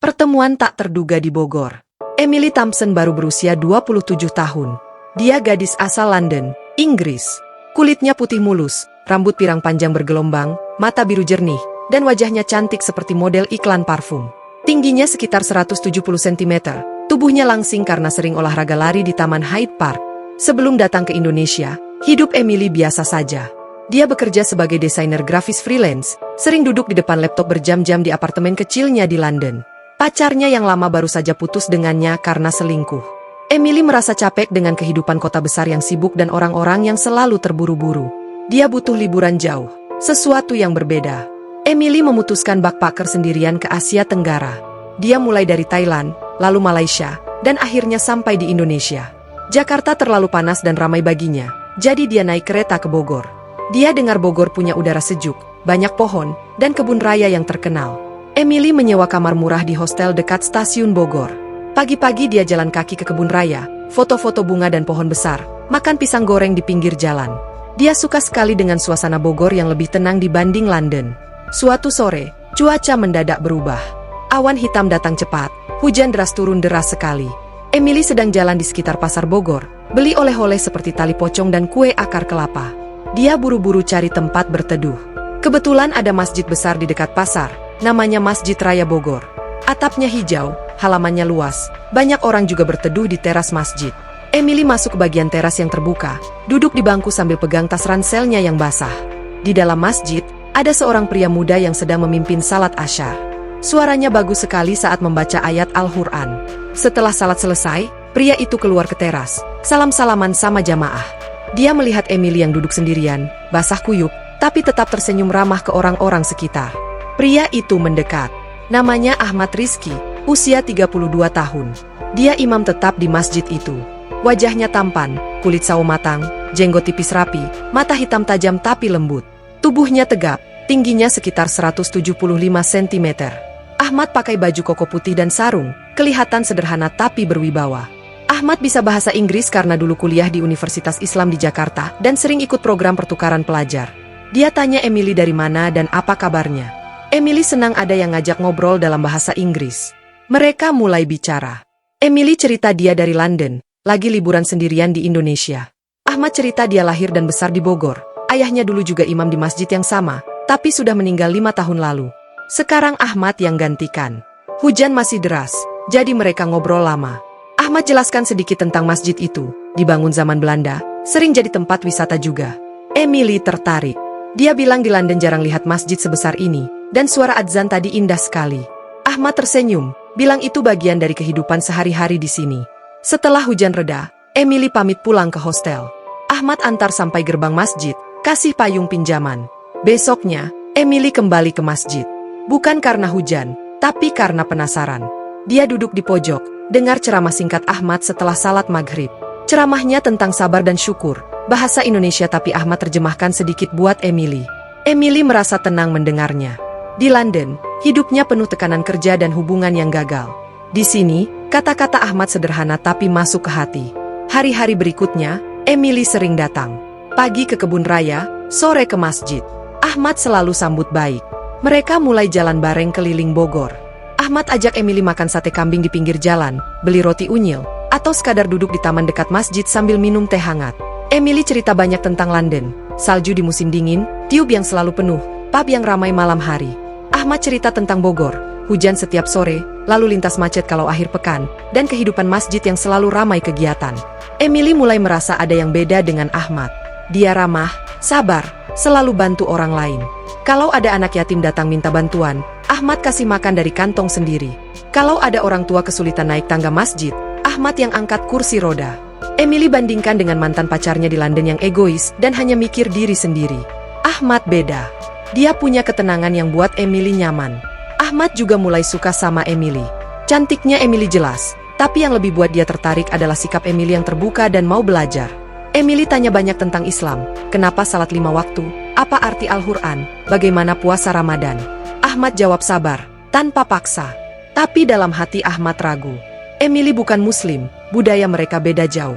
Pertemuan tak terduga di Bogor. Emily Thompson baru berusia 27 tahun. Dia gadis asal London, Inggris. Kulitnya putih mulus, rambut pirang panjang bergelombang, mata biru jernih, dan wajahnya cantik seperti model iklan parfum. Tingginya sekitar 170 cm, tubuhnya langsing karena sering olahraga lari di Taman Hyde Park. Sebelum datang ke Indonesia, hidup Emily biasa saja. Dia bekerja sebagai desainer grafis freelance, sering duduk di depan laptop berjam-jam di apartemen kecilnya di London. Pacarnya yang lama baru saja putus dengannya karena selingkuh. Emily merasa capek dengan kehidupan kota besar yang sibuk dan orang-orang yang selalu terburu-buru. Dia butuh liburan jauh, sesuatu yang berbeda. Emily memutuskan backpacker sendirian ke Asia Tenggara. Dia mulai dari Thailand, lalu Malaysia, dan akhirnya sampai di Indonesia. Jakarta terlalu panas dan ramai baginya, jadi dia naik kereta ke Bogor. Dia dengar Bogor punya udara sejuk, banyak pohon, dan kebun raya yang terkenal. Emily menyewa kamar murah di hostel dekat stasiun Bogor. Pagi-pagi dia jalan kaki ke kebun raya, foto-foto bunga dan pohon besar, makan pisang goreng di pinggir jalan. Dia suka sekali dengan suasana Bogor yang lebih tenang dibanding London. Suatu sore, cuaca mendadak berubah. Awan hitam datang cepat, hujan deras turun deras sekali. Emily sedang jalan di sekitar pasar Bogor, beli oleh-oleh seperti tali pocong dan kue akar kelapa. Dia buru-buru cari tempat berteduh. Kebetulan ada masjid besar di dekat pasar, namanya Masjid Raya Bogor. Atapnya hijau, halamannya luas, banyak orang juga berteduh di teras masjid. Emily masuk ke bagian teras yang terbuka, duduk di bangku sambil pegang tas ranselnya yang basah. Di dalam masjid, ada seorang pria muda yang sedang memimpin salat Asyar. Suaranya bagus sekali saat membaca ayat Al-Quran. Setelah salat selesai, pria itu keluar ke teras, salam-salaman sama jamaah. Dia melihat Emily yang duduk sendirian, basah kuyup, tapi tetap tersenyum ramah ke orang-orang sekitar. Pria itu mendekat. Namanya Ahmad Rizky, usia 32 tahun. Dia imam tetap di masjid itu. Wajahnya tampan, kulit sawo matang, jenggot tipis rapi, mata hitam tajam tapi lembut. Tubuhnya tegap, tingginya sekitar 175 cm. Ahmad pakai baju koko putih dan sarung, kelihatan sederhana tapi berwibawa. Ahmad bisa bahasa Inggris karena dulu kuliah di Universitas Islam di Jakarta dan sering ikut program pertukaran pelajar. Dia tanya Emily dari mana dan apa kabarnya. Emily senang ada yang ngajak ngobrol dalam bahasa Inggris. Mereka mulai bicara. Emily cerita dia dari London, lagi liburan sendirian di Indonesia. Ahmad cerita dia lahir dan besar di Bogor. Ayahnya dulu juga imam di masjid yang sama, tapi sudah meninggal 5 tahun lalu. Sekarang Ahmad yang gantikan. Hujan masih deras, jadi mereka ngobrol lama. Ahmad jelaskan sedikit tentang masjid itu, dibangun zaman Belanda, sering jadi tempat wisata juga. Emily tertarik. Dia bilang di London jarang lihat masjid sebesar ini, dan suara adzan tadi indah sekali. Ahmad tersenyum, bilang itu bagian dari kehidupan sehari-hari di sini. Setelah hujan reda, Emily pamit pulang ke hostel. Ahmad antar sampai gerbang masjid, kasih payung pinjaman. Besoknya, Emily kembali ke masjid. Bukan karena hujan, tapi karena penasaran. Dia duduk di pojok, dengar ceramah singkat Ahmad setelah salat maghrib. Ceramahnya tentang sabar dan syukur, bahasa Indonesia tapi Ahmad terjemahkan sedikit buat Emily. Emily merasa tenang mendengarnya. Di London, hidupnya penuh tekanan kerja dan hubungan yang gagal. Di sini, kata-kata Ahmad sederhana tapi masuk ke hati. Hari-hari berikutnya, Emily sering datang. Pagi ke kebun raya, sore ke masjid. Ahmad selalu sambut baik. Mereka mulai jalan bareng keliling Bogor. Ahmad ajak Emily makan sate kambing di pinggir jalan, beli roti unyil, atau sekadar duduk di taman dekat masjid sambil minum teh hangat. Emily cerita banyak tentang London, salju di musim dingin, tiub yang selalu penuh, pub yang ramai malam hari. Ahmad cerita tentang Bogor, hujan setiap sore, lalu lintas macet kalau akhir pekan, dan kehidupan masjid yang selalu ramai kegiatan. Emily mulai merasa ada yang beda dengan Ahmad. Dia ramah, sabar, selalu bantu orang lain. Kalau ada anak yatim datang minta bantuan, Ahmad kasih makan dari kantong sendiri. Kalau ada orang tua kesulitan naik tangga masjid, Ahmad yang angkat kursi roda. Emily bandingkan dengan mantan pacarnya di London yang egois dan hanya mikir diri sendiri. Ahmad beda. Dia punya ketenangan yang buat Emily nyaman. Ahmad juga mulai suka sama Emily. Cantiknya Emily jelas, tapi yang lebih buat dia tertarik adalah sikap Emily yang terbuka dan mau belajar. Emily tanya banyak tentang Islam, kenapa salat 5 waktu, apa arti Al-Quran, bagaimana puasa Ramadan. Ahmad jawab sabar, tanpa paksa. Tapi dalam hati Ahmad ragu. Emily bukan Muslim, budaya mereka beda jauh.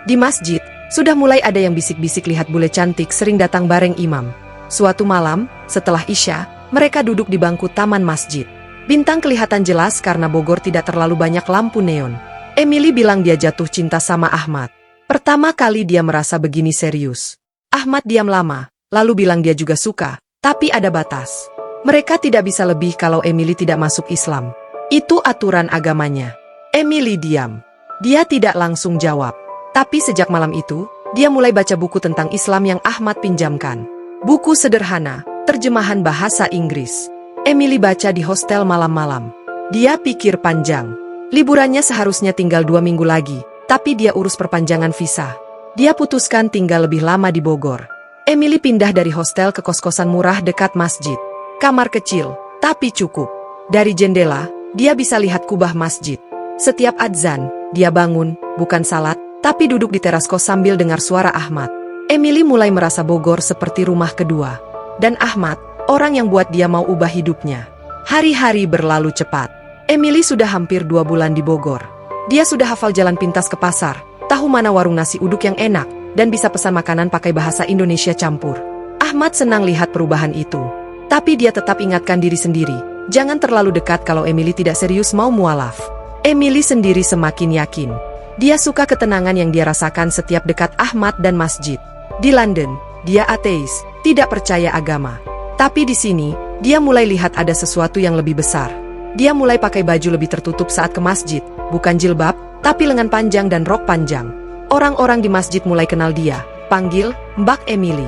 Di masjid, sudah mulai ada yang bisik-bisik lihat bule cantik sering datang bareng imam. Suatu malam, setelah Isya, mereka duduk di bangku taman masjid. Bintang kelihatan jelas karena Bogor tidak terlalu banyak lampu neon. Emily bilang dia jatuh cinta sama Ahmad. Pertama kali dia merasa begini serius. Ahmad diam lama, lalu bilang dia juga suka, tapi ada batas. Mereka tidak bisa lebih kalau Emily tidak masuk Islam. Itu aturan agamanya. Emily diam. Dia tidak langsung jawab. Tapi sejak malam itu, dia mulai baca buku tentang Islam yang Ahmad pinjamkan. Buku sederhana, terjemahan bahasa Inggris. Emily baca di hostel malam-malam. Dia pikir panjang. Liburannya seharusnya tinggal 2 minggu lagi, tapi dia urus perpanjangan visa. Dia putuskan tinggal lebih lama di Bogor. Emily pindah dari hostel ke kos-kosan murah dekat masjid. Kamar kecil, tapi cukup. Dari jendela, dia bisa lihat kubah masjid. Setiap adzan, dia bangun, bukan salat, tapi duduk di teras kos sambil dengar suara Ahmad. Emily mulai merasa Bogor seperti rumah kedua. Dan Ahmad, orang yang buat dia mau ubah hidupnya. Hari-hari berlalu cepat. Emily sudah hampir 2 bulan di Bogor. Dia sudah hafal jalan pintas ke pasar, tahu mana warung nasi uduk yang enak, dan bisa pesan makanan pakai bahasa Indonesia campur. Ahmad senang lihat perubahan itu. Tapi dia tetap ingatkan diri sendiri, jangan terlalu dekat kalau Emily tidak serius mau mualaf. Emily sendiri semakin yakin. Dia suka ketenangan yang dia rasakan setiap dekat Ahmad dan masjid. Di London, dia ateis, tidak percaya agama. Tapi di sini, dia mulai lihat ada sesuatu yang lebih besar. Dia mulai pakai baju lebih tertutup saat ke masjid, bukan jilbab, tapi lengan panjang dan rok panjang. Orang-orang di masjid mulai kenal dia, panggil Mbak Emily.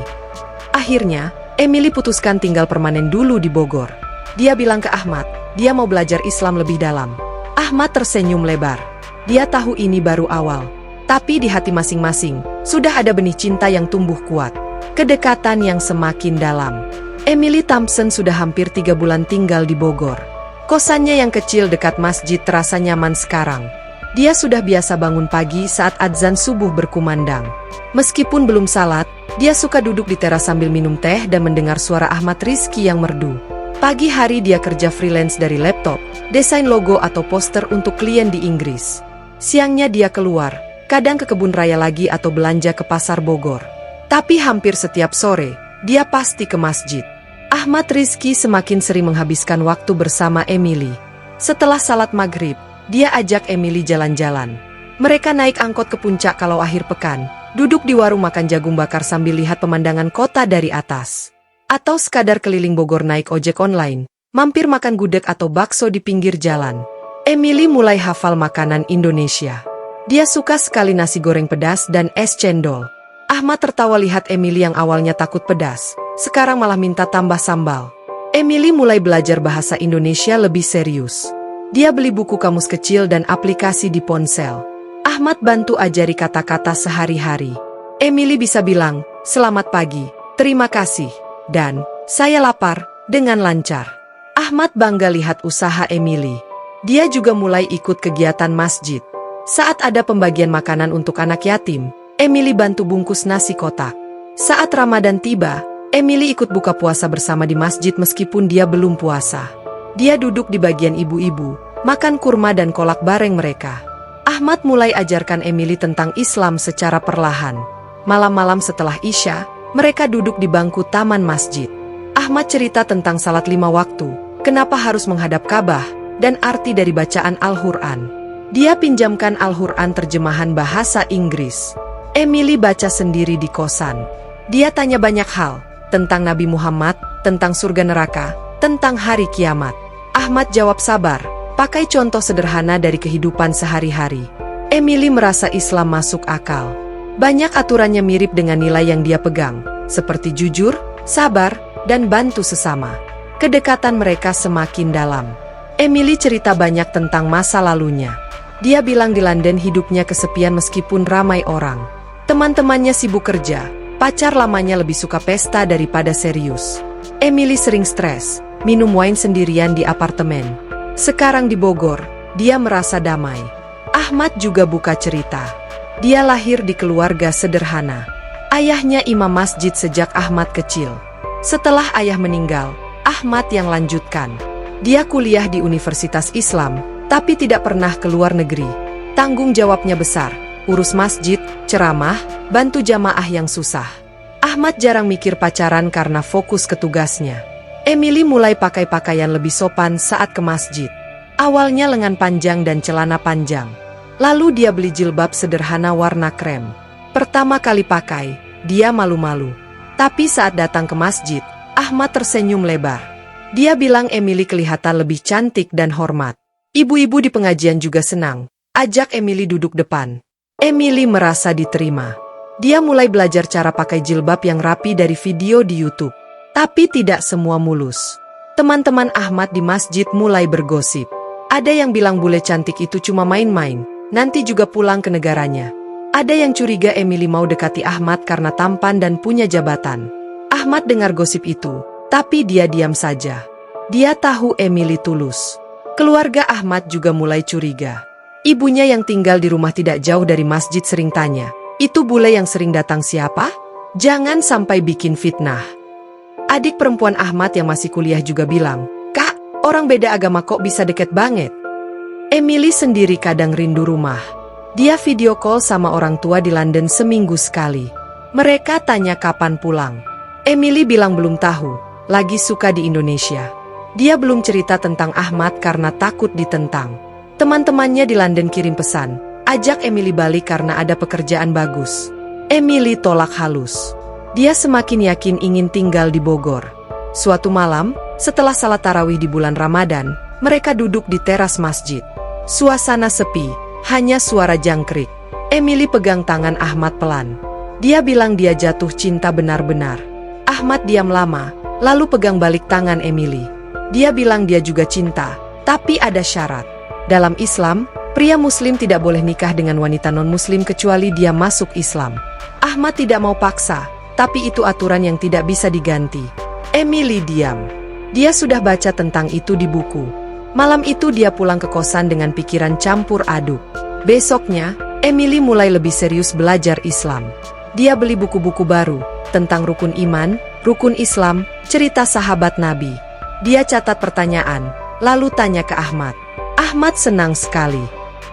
Akhirnya, Emily putuskan tinggal permanen dulu di Bogor. Dia bilang ke Ahmad, dia mau belajar Islam lebih dalam. Ahmad tersenyum lebar. Dia tahu ini baru awal. Tapi di hati masing-masing, sudah ada benih cinta yang tumbuh kuat. Kedekatan yang semakin dalam. Emily Thompson sudah hampir 3 bulan tinggal di Bogor. Kosannya yang kecil dekat masjid terasa nyaman sekarang. Dia sudah biasa bangun pagi saat adzan subuh berkumandang. Meskipun belum salat, dia suka duduk di teras sambil minum teh dan mendengar suara Ahmad Rizky yang merdu. Pagi hari dia kerja freelance dari laptop, desain logo atau poster untuk klien di Inggris. Siangnya dia keluar, kadang ke kebun raya lagi atau belanja ke pasar Bogor. Tapi hampir setiap sore, dia pasti ke masjid. Ahmad Rizky semakin sering menghabiskan waktu bersama Emily. Setelah salat maghrib, dia ajak Emily jalan-jalan. Mereka naik angkot ke puncak kalau akhir pekan, duduk di warung makan jagung bakar sambil lihat pemandangan kota dari atas. Atau sekadar keliling Bogor naik ojek online, mampir makan gudeg atau bakso di pinggir jalan. Emily mulai hafal makanan Indonesia. Dia suka sekali nasi goreng pedas dan es cendol. Ahmad tertawa lihat Emily yang awalnya takut pedas, sekarang malah minta tambah sambal. Emily mulai belajar bahasa Indonesia lebih serius. Dia beli buku kamus kecil dan aplikasi di ponsel. Ahmad bantu ajari kata-kata sehari-hari. Emily bisa bilang, "Selamat pagi, terima kasih," dan "Saya lapar," dengan lancar. Ahmad bangga lihat usaha Emily. Dia juga mulai ikut kegiatan masjid. Saat ada pembagian makanan untuk anak yatim, Emily bantu bungkus nasi kotak. Saat Ramadan tiba, Emily ikut buka puasa bersama di masjid meskipun dia belum puasa. Dia duduk di bagian ibu-ibu, makan kurma dan kolak bareng mereka. Ahmad mulai ajarkan Emily tentang Islam secara perlahan. Malam-malam setelah Isya, mereka duduk di bangku taman masjid. Ahmad cerita tentang salat 5 waktu, kenapa harus menghadap Ka'bah, dan arti dari bacaan Al-Quran. Dia pinjamkan Al-Quran terjemahan bahasa Inggris. Emily baca sendiri di kosan. Dia tanya banyak hal, tentang Nabi Muhammad, tentang surga neraka, tentang hari kiamat. Ahmad jawab sabar, pakai contoh sederhana dari kehidupan sehari-hari. Emily merasa Islam masuk akal. Banyak aturannya mirip dengan nilai yang dia pegang, seperti jujur, sabar, dan bantu sesama. Kedekatan mereka semakin dalam. Emily cerita banyak tentang masa lalunya. Dia bilang di London hidupnya kesepian meskipun ramai orang. Teman-temannya sibuk kerja, pacar lamanya lebih suka pesta daripada serius. Emily sering stres, minum wine sendirian di apartemen. Sekarang di Bogor, dia merasa damai. Ahmad juga buka cerita. Dia lahir di keluarga sederhana. Ayahnya imam masjid sejak Ahmad kecil. Setelah ayah meninggal, Ahmad yang lanjutkan. Dia kuliah di Universitas Islam, tapi tidak pernah ke luar negeri. Tanggung jawabnya besar. Urus masjid, ceramah, bantu jamaah yang susah. Ahmad jarang mikir pacaran karena fokus ke tugasnya. Emily mulai pakai pakaian lebih sopan saat ke masjid. Awalnya lengan panjang dan celana panjang. Lalu dia beli jilbab sederhana warna krem. Pertama kali pakai, dia malu-malu. Tapi saat datang ke masjid, Ahmad tersenyum lebar. Dia bilang Emily kelihatan lebih cantik dan hormat. Ibu-ibu di pengajian juga senang. Ajak Emily duduk depan. Emily merasa diterima. Dia mulai belajar cara pakai jilbab yang rapi dari video di YouTube. Tapi tidak semua mulus. Teman-teman Ahmad di masjid mulai bergosip. Ada yang bilang bule cantik itu cuma main-main, nanti juga pulang ke negaranya. Ada yang curiga Emily mau dekati Ahmad karena tampan dan punya jabatan. Ahmad dengar gosip itu, tapi dia diam saja. Dia tahu Emily tulus. Keluarga Ahmad juga mulai curiga. Ibunya yang tinggal di rumah tidak jauh dari masjid sering tanya, "Itu bule yang sering datang siapa? Jangan sampai bikin fitnah." Adik perempuan Ahmad yang masih kuliah juga bilang, "Kak, orang beda agama kok bisa deket banget?" Emily sendiri kadang rindu rumah. Dia video call sama orang tua di London seminggu sekali. Mereka tanya kapan pulang. Emily bilang belum tahu, lagi suka di Indonesia. Dia belum cerita tentang Ahmad karena takut ditentang. Teman-temannya di London kirim pesan, ajak Emily balik karena ada pekerjaan bagus. Emily tolak halus. Dia semakin yakin ingin tinggal di Bogor. Suatu malam, setelah salat tarawih di bulan Ramadan, mereka duduk di teras masjid. Suasana sepi, hanya suara jangkrik. Emily pegang tangan Ahmad pelan. Dia bilang dia jatuh cinta benar-benar. Ahmad diam lama, lalu pegang balik tangan Emily. Dia bilang dia juga cinta, tapi ada syarat. Dalam Islam, pria muslim tidak boleh nikah dengan wanita non-muslim kecuali dia masuk Islam. Ahmad tidak mau paksa, tapi itu aturan yang tidak bisa diganti. Emily diam. Dia sudah baca tentang itu di buku. Malam itu dia pulang ke kosan dengan pikiran campur aduk. Besoknya, Emily mulai lebih serius belajar Islam. Dia beli buku-buku baru tentang rukun iman, rukun Islam, cerita sahabat Nabi. Dia catat pertanyaan, lalu tanya ke Ahmad. Ahmad senang sekali.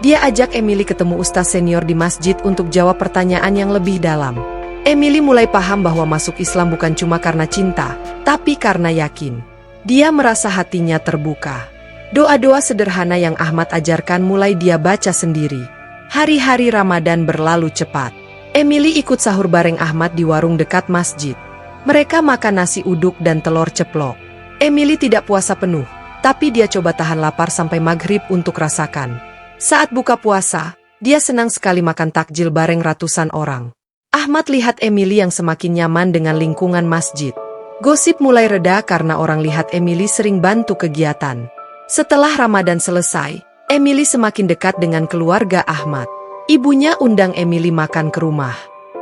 Dia ajak Emily ketemu ustaz senior di masjid untuk jawab pertanyaan yang lebih dalam. Emily mulai paham bahwa masuk Islam bukan cuma karena cinta, tapi karena yakin. Dia merasa hatinya terbuka. Doa-doa sederhana yang Ahmad ajarkan mulai dia baca sendiri. Hari-hari Ramadan berlalu cepat. Emily ikut sahur bareng Ahmad di warung dekat masjid. Mereka makan nasi uduk dan telur ceplok. Emily tidak puasa penuh, tapi dia coba tahan lapar sampai maghrib untuk rasakan. Saat buka puasa, dia senang sekali makan takjil bareng ratusan orang. Ahmad lihat Emily yang semakin nyaman dengan lingkungan masjid. Gosip mulai reda karena orang lihat Emily sering bantu kegiatan. Setelah Ramadan selesai, Emily semakin dekat dengan keluarga Ahmad. Ibunya undang Emily makan ke rumah.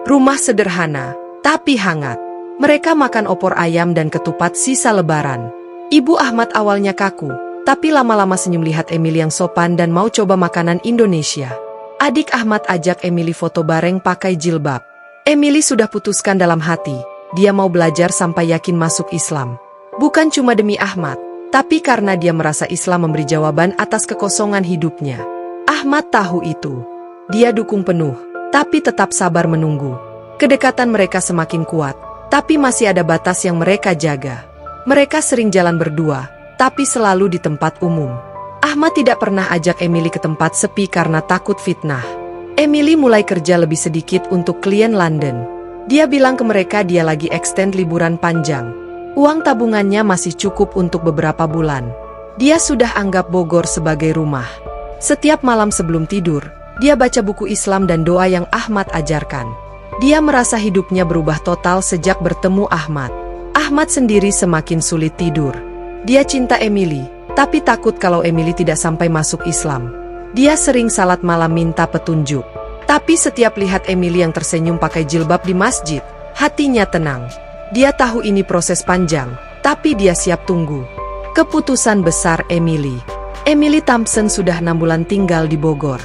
Rumah sederhana, tapi hangat. Mereka makan opor ayam dan ketupat sisa lebaran. Ibu Ahmad awalnya kaku, tapi lama-lama senyum lihat Emily yang sopan dan mau coba makanan Indonesia. Adik Ahmad ajak Emily foto bareng pakai jilbab. Emily sudah putuskan dalam hati, dia mau belajar sampai yakin masuk Islam. Bukan cuma demi Ahmad, tapi karena dia merasa Islam memberi jawaban atas kekosongan hidupnya. Ahmad tahu itu. Dia dukung penuh, tapi tetap sabar menunggu. Kedekatan mereka semakin kuat, tapi masih ada batas yang mereka jaga. Mereka sering jalan berdua, tapi selalu di tempat umum. Ahmad tidak pernah ajak Emily ke tempat sepi karena takut fitnah. Emily mulai kerja lebih sedikit untuk klien London. Dia bilang ke mereka dia lagi extend liburan panjang. Uang tabungannya masih cukup untuk beberapa bulan. Dia sudah anggap Bogor sebagai rumah. Setiap malam sebelum tidur, dia baca buku Islam dan doa yang Ahmad ajarkan. Dia merasa hidupnya berubah total sejak bertemu Ahmad. Ahmad sendiri semakin sulit tidur. Dia cinta Emily, tapi takut kalau Emily tidak sampai masuk Islam. Dia sering salat malam minta petunjuk. Tapi setiap lihat Emily yang tersenyum pakai jilbab di masjid, hatinya tenang. Dia tahu ini proses panjang, tapi dia siap tunggu. Keputusan besar Emily. Emily Thompson sudah 6 bulan tinggal di Bogor.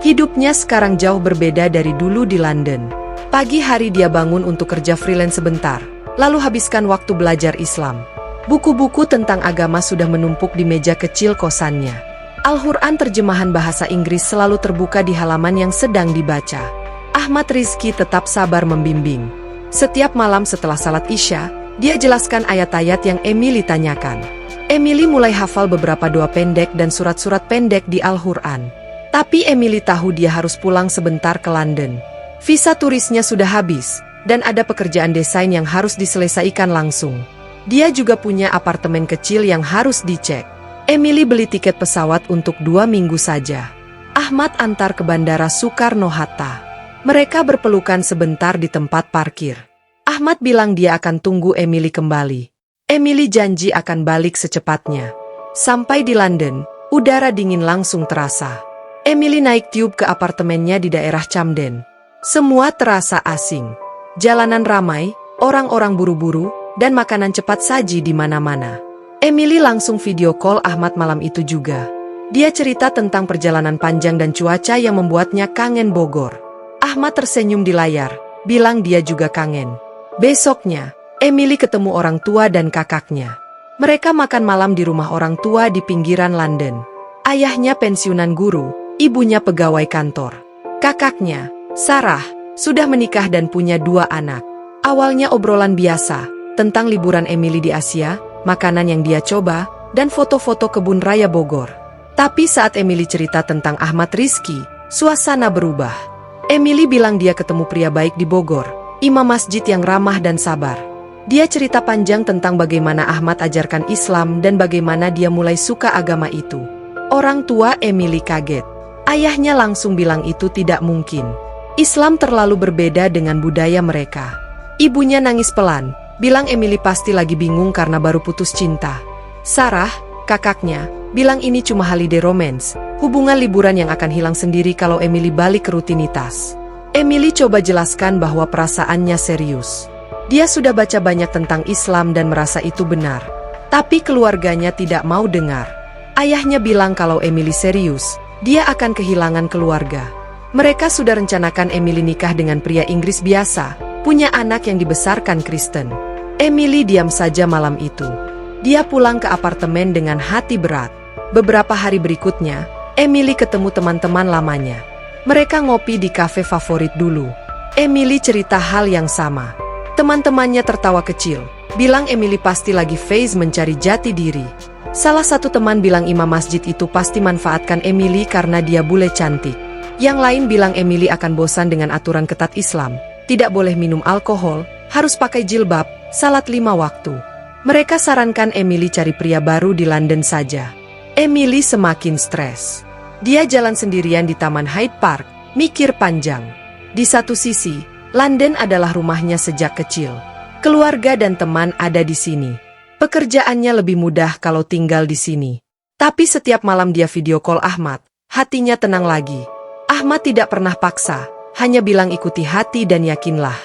Hidupnya sekarang jauh berbeda dari dulu di London. Pagi hari dia bangun untuk kerja freelance sebentar, lalu habiskan waktu belajar Islam. Buku-buku tentang agama sudah menumpuk di meja kecil kosannya. Al-Quran terjemahan bahasa Inggris selalu terbuka di halaman yang sedang dibaca. Ahmad Rizki tetap sabar membimbing. Setiap malam setelah salat Isya, Dia jelaskan ayat-ayat yang Emily tanyakan. Emily mulai hafal beberapa doa pendek dan surat-surat pendek di Al-Quran. Tapi Emily tahu dia harus pulang sebentar ke London. Visa turisnya sudah habis, dan ada pekerjaan desain yang harus diselesaikan langsung. Dia juga punya apartemen kecil yang harus dicek. Emily beli tiket pesawat untuk 2 minggu saja. Ahmad antar ke Bandara Soekarno-Hatta. Mereka berpelukan sebentar di tempat parkir. Ahmad bilang dia akan tunggu Emily kembali. Emily janji akan balik secepatnya. Sampai di London, udara dingin langsung terasa. Emily naik tube ke apartemennya di daerah Camden. Semua terasa asing. Jalanan ramai, orang-orang buru-buru, dan makanan cepat saji di mana-mana. Emily langsung video call Ahmad malam itu juga. Dia cerita tentang perjalanan panjang dan cuaca yang membuatnya kangen Bogor. Ahmad tersenyum di layar, bilang dia juga kangen. Besoknya, Emily ketemu orang tua dan kakaknya. Mereka makan malam di rumah orang tua di pinggiran London. Ayahnya pensiunan guru, ibunya pegawai kantor. Kakaknya, Sarah, sudah menikah dan punya 2 anak. Awalnya obrolan biasa, tentang liburan Emily di Asia, makanan yang dia coba, dan foto-foto kebun raya Bogor. Tapi saat Emily cerita tentang Ahmad Rizky, suasana berubah. Emily bilang dia ketemu pria baik di Bogor, imam masjid yang ramah dan sabar. Dia cerita panjang tentang bagaimana Ahmad ajarkan Islam dan bagaimana dia mulai suka agama itu. Orang tua Emily kaget. Ayahnya langsung bilang itu tidak mungkin. Islam terlalu berbeda dengan budaya mereka. Ibunya nangis pelan, bilang Emily pasti lagi bingung karena baru putus cinta. Sarah, kakaknya, bilang ini cuma holiday romance, hubungan liburan yang akan hilang sendiri kalau Emily balik ke rutinitas. Emily coba jelaskan bahwa perasaannya serius. Dia sudah baca banyak tentang Islam dan merasa itu benar. Tapi keluarganya tidak mau dengar. Ayahnya bilang kalau Emily serius, dia akan kehilangan keluarga. Mereka sudah rencanakan Emily nikah dengan pria Inggris biasa, punya anak yang dibesarkan Kristen. Emily diam saja malam itu. Dia pulang ke apartemen dengan hati berat. Beberapa hari berikutnya, Emily ketemu teman-teman lamanya. Mereka ngopi di kafe favorit dulu. Emily cerita hal yang sama. Teman-temannya tertawa kecil, bilang Emily pasti lagi phase mencari jati diri. Salah satu teman bilang imam masjid itu pasti manfaatkan Emily karena dia bule cantik. Yang lain bilang Emily akan bosan dengan aturan ketat Islam, tidak boleh minum alkohol, harus pakai jilbab, salat 5 waktu. Mereka sarankan Emily cari pria baru di London saja. Emily semakin stres. Dia jalan sendirian di Taman Hyde Park, mikir panjang. Di satu sisi, London adalah rumahnya sejak kecil. Keluarga dan teman ada di sini. Pekerjaannya lebih mudah kalau tinggal di sini. Tapi setiap malam dia video call Ahmad, hatinya tenang lagi. Ahmad tidak pernah paksa, hanya bilang ikuti hati dan yakinlah.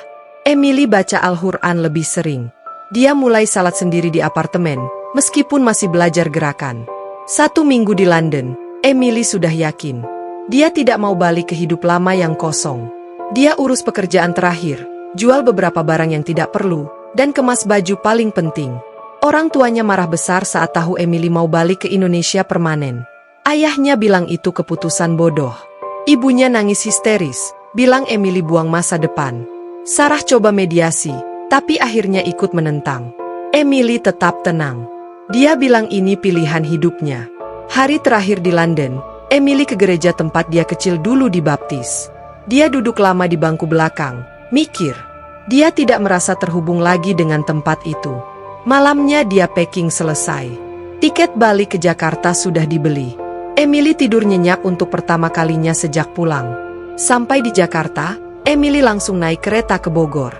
Emily baca Al-Quran lebih sering. Dia mulai salat sendiri di apartemen, meskipun masih belajar gerakan. 1 minggu di London, Emily sudah yakin. Dia tidak mau balik ke hidup lama yang kosong. Dia urus pekerjaan terakhir, jual beberapa barang yang tidak perlu, dan kemas baju paling penting. Orang tuanya marah besar saat tahu Emily mau balik ke Indonesia permanen. Ayahnya bilang itu keputusan bodoh. Ibunya nangis histeris, bilang Emily buang masa depan. Sarah coba mediasi, tapi akhirnya ikut menentang. Emily tetap tenang. Dia bilang ini pilihan hidupnya. Hari terakhir di London, Emily ke gereja tempat dia kecil dulu dibaptis. Dia duduk lama di bangku belakang, mikir. Dia tidak merasa terhubung lagi dengan tempat itu. Malamnya dia packing selesai. Tiket balik ke Jakarta sudah dibeli. Emily tidur nyenyak untuk pertama kalinya sejak pulang. Sampai di Jakarta, Emily langsung naik kereta ke Bogor.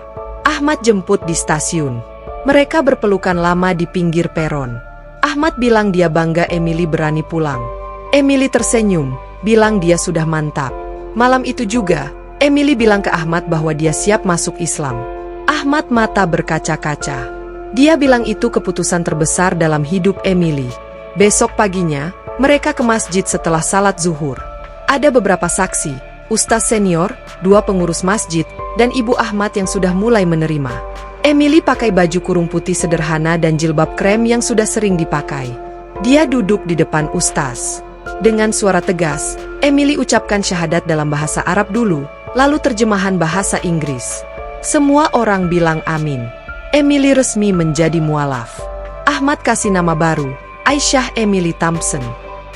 Ahmad jemput di stasiun. Mereka berpelukan lama di pinggir peron. Ahmad bilang dia bangga Emily berani pulang. Emily tersenyum, bilang dia sudah mantap. Malam itu juga, Emily bilang ke Ahmad bahwa dia siap masuk Islam. Ahmad mata berkaca-kaca. Dia bilang itu keputusan terbesar dalam hidup Emily. Besok paginya, mereka ke masjid setelah salat zuhur. Ada beberapa saksi, ustaz senior, 2 pengurus masjid, dan ibu Ahmad yang sudah mulai menerima. Emily pakai baju kurung putih sederhana dan jilbab krem yang sudah sering dipakai. Dia duduk di depan ustaz. Dengan suara tegas, Emily ucapkan syahadat dalam bahasa Arab dulu, lalu terjemahan bahasa Inggris. Semua orang bilang amin. Emily resmi menjadi mualaf. Ahmad kasih nama baru, Aisyah Emily Thompson.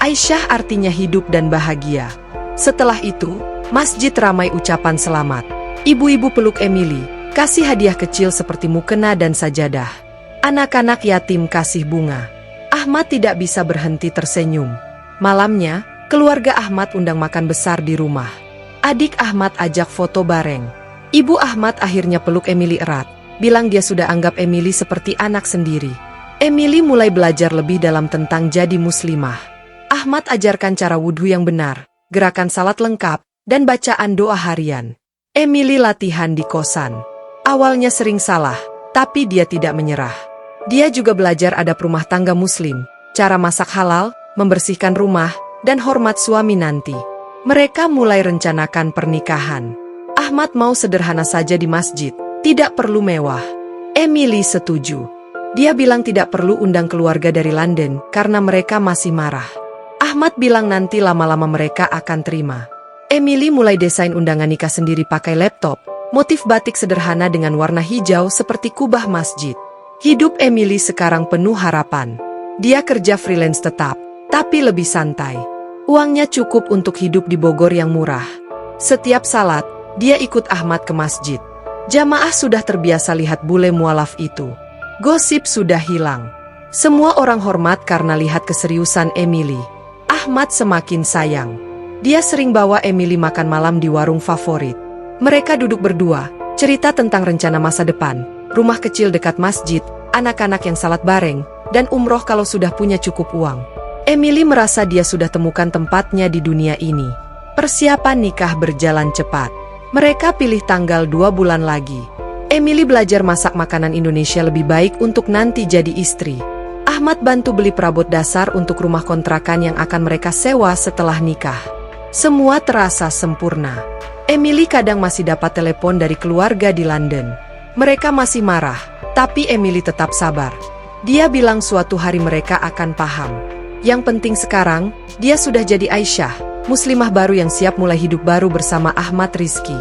Aisyah artinya hidup dan bahagia. Setelah itu, masjid ramai ucapan selamat. Ibu-ibu peluk Emily, kasih hadiah kecil seperti mukena dan sajadah. Anak-anak yatim kasih bunga. Ahmad tidak bisa berhenti tersenyum. Malamnya, keluarga Ahmad undang makan besar di rumah. Adik Ahmad ajak foto bareng. Ibu Ahmad akhirnya peluk Emily erat, bilang dia sudah anggap Emily seperti anak sendiri. Emily mulai belajar lebih dalam tentang jadi muslimah. Ahmad ajarkan cara wudhu yang benar, gerakan salat lengkap, dan bacaan doa harian. Emily latihan di kosan. Awalnya sering salah, tapi dia tidak menyerah. Dia juga belajar adab rumah tangga muslim, cara masak halal, membersihkan rumah, dan hormat suami nanti. Mereka mulai rencanakan pernikahan. Ahmad mau sederhana saja di masjid, tidak perlu mewah. Emily setuju. Dia bilang tidak perlu undang keluarga dari London karena mereka masih marah. Ahmad bilang nanti lama-lama mereka akan terima. Emily mulai desain undangan nikah sendiri pakai laptop, motif batik sederhana dengan warna hijau seperti kubah masjid. Hidup Emily sekarang penuh harapan. Dia kerja freelance tetap, tapi lebih santai. Uangnya cukup untuk hidup di Bogor yang murah. Setiap salat, dia ikut Ahmad ke masjid. Jamaah sudah terbiasa lihat bule mualaf itu. Gosip sudah hilang. Semua orang hormat karena lihat keseriusan Emily. Ahmad semakin sayang. Dia sering bawa Emily makan malam di warung favorit. Mereka duduk berdua, cerita tentang rencana masa depan, rumah kecil dekat masjid, anak-anak yang salat bareng, dan umroh kalau sudah punya cukup uang. Emily merasa dia sudah temukan tempatnya di dunia ini. Persiapan nikah berjalan cepat. Mereka pilih tanggal 2 bulan lagi. Emily belajar masak makanan Indonesia lebih baik untuk nanti jadi istri. Ahmad bantu beli perabot dasar untuk rumah kontrakan yang akan mereka sewa setelah nikah. Semua terasa sempurna. Emily kadang masih dapat telepon dari keluarga di London. Mereka masih marah, tapi Emily tetap sabar. Dia bilang suatu hari mereka akan paham. Yang penting sekarang, dia sudah jadi Aisyah, muslimah baru yang siap mulai hidup baru bersama Ahmad Rizky.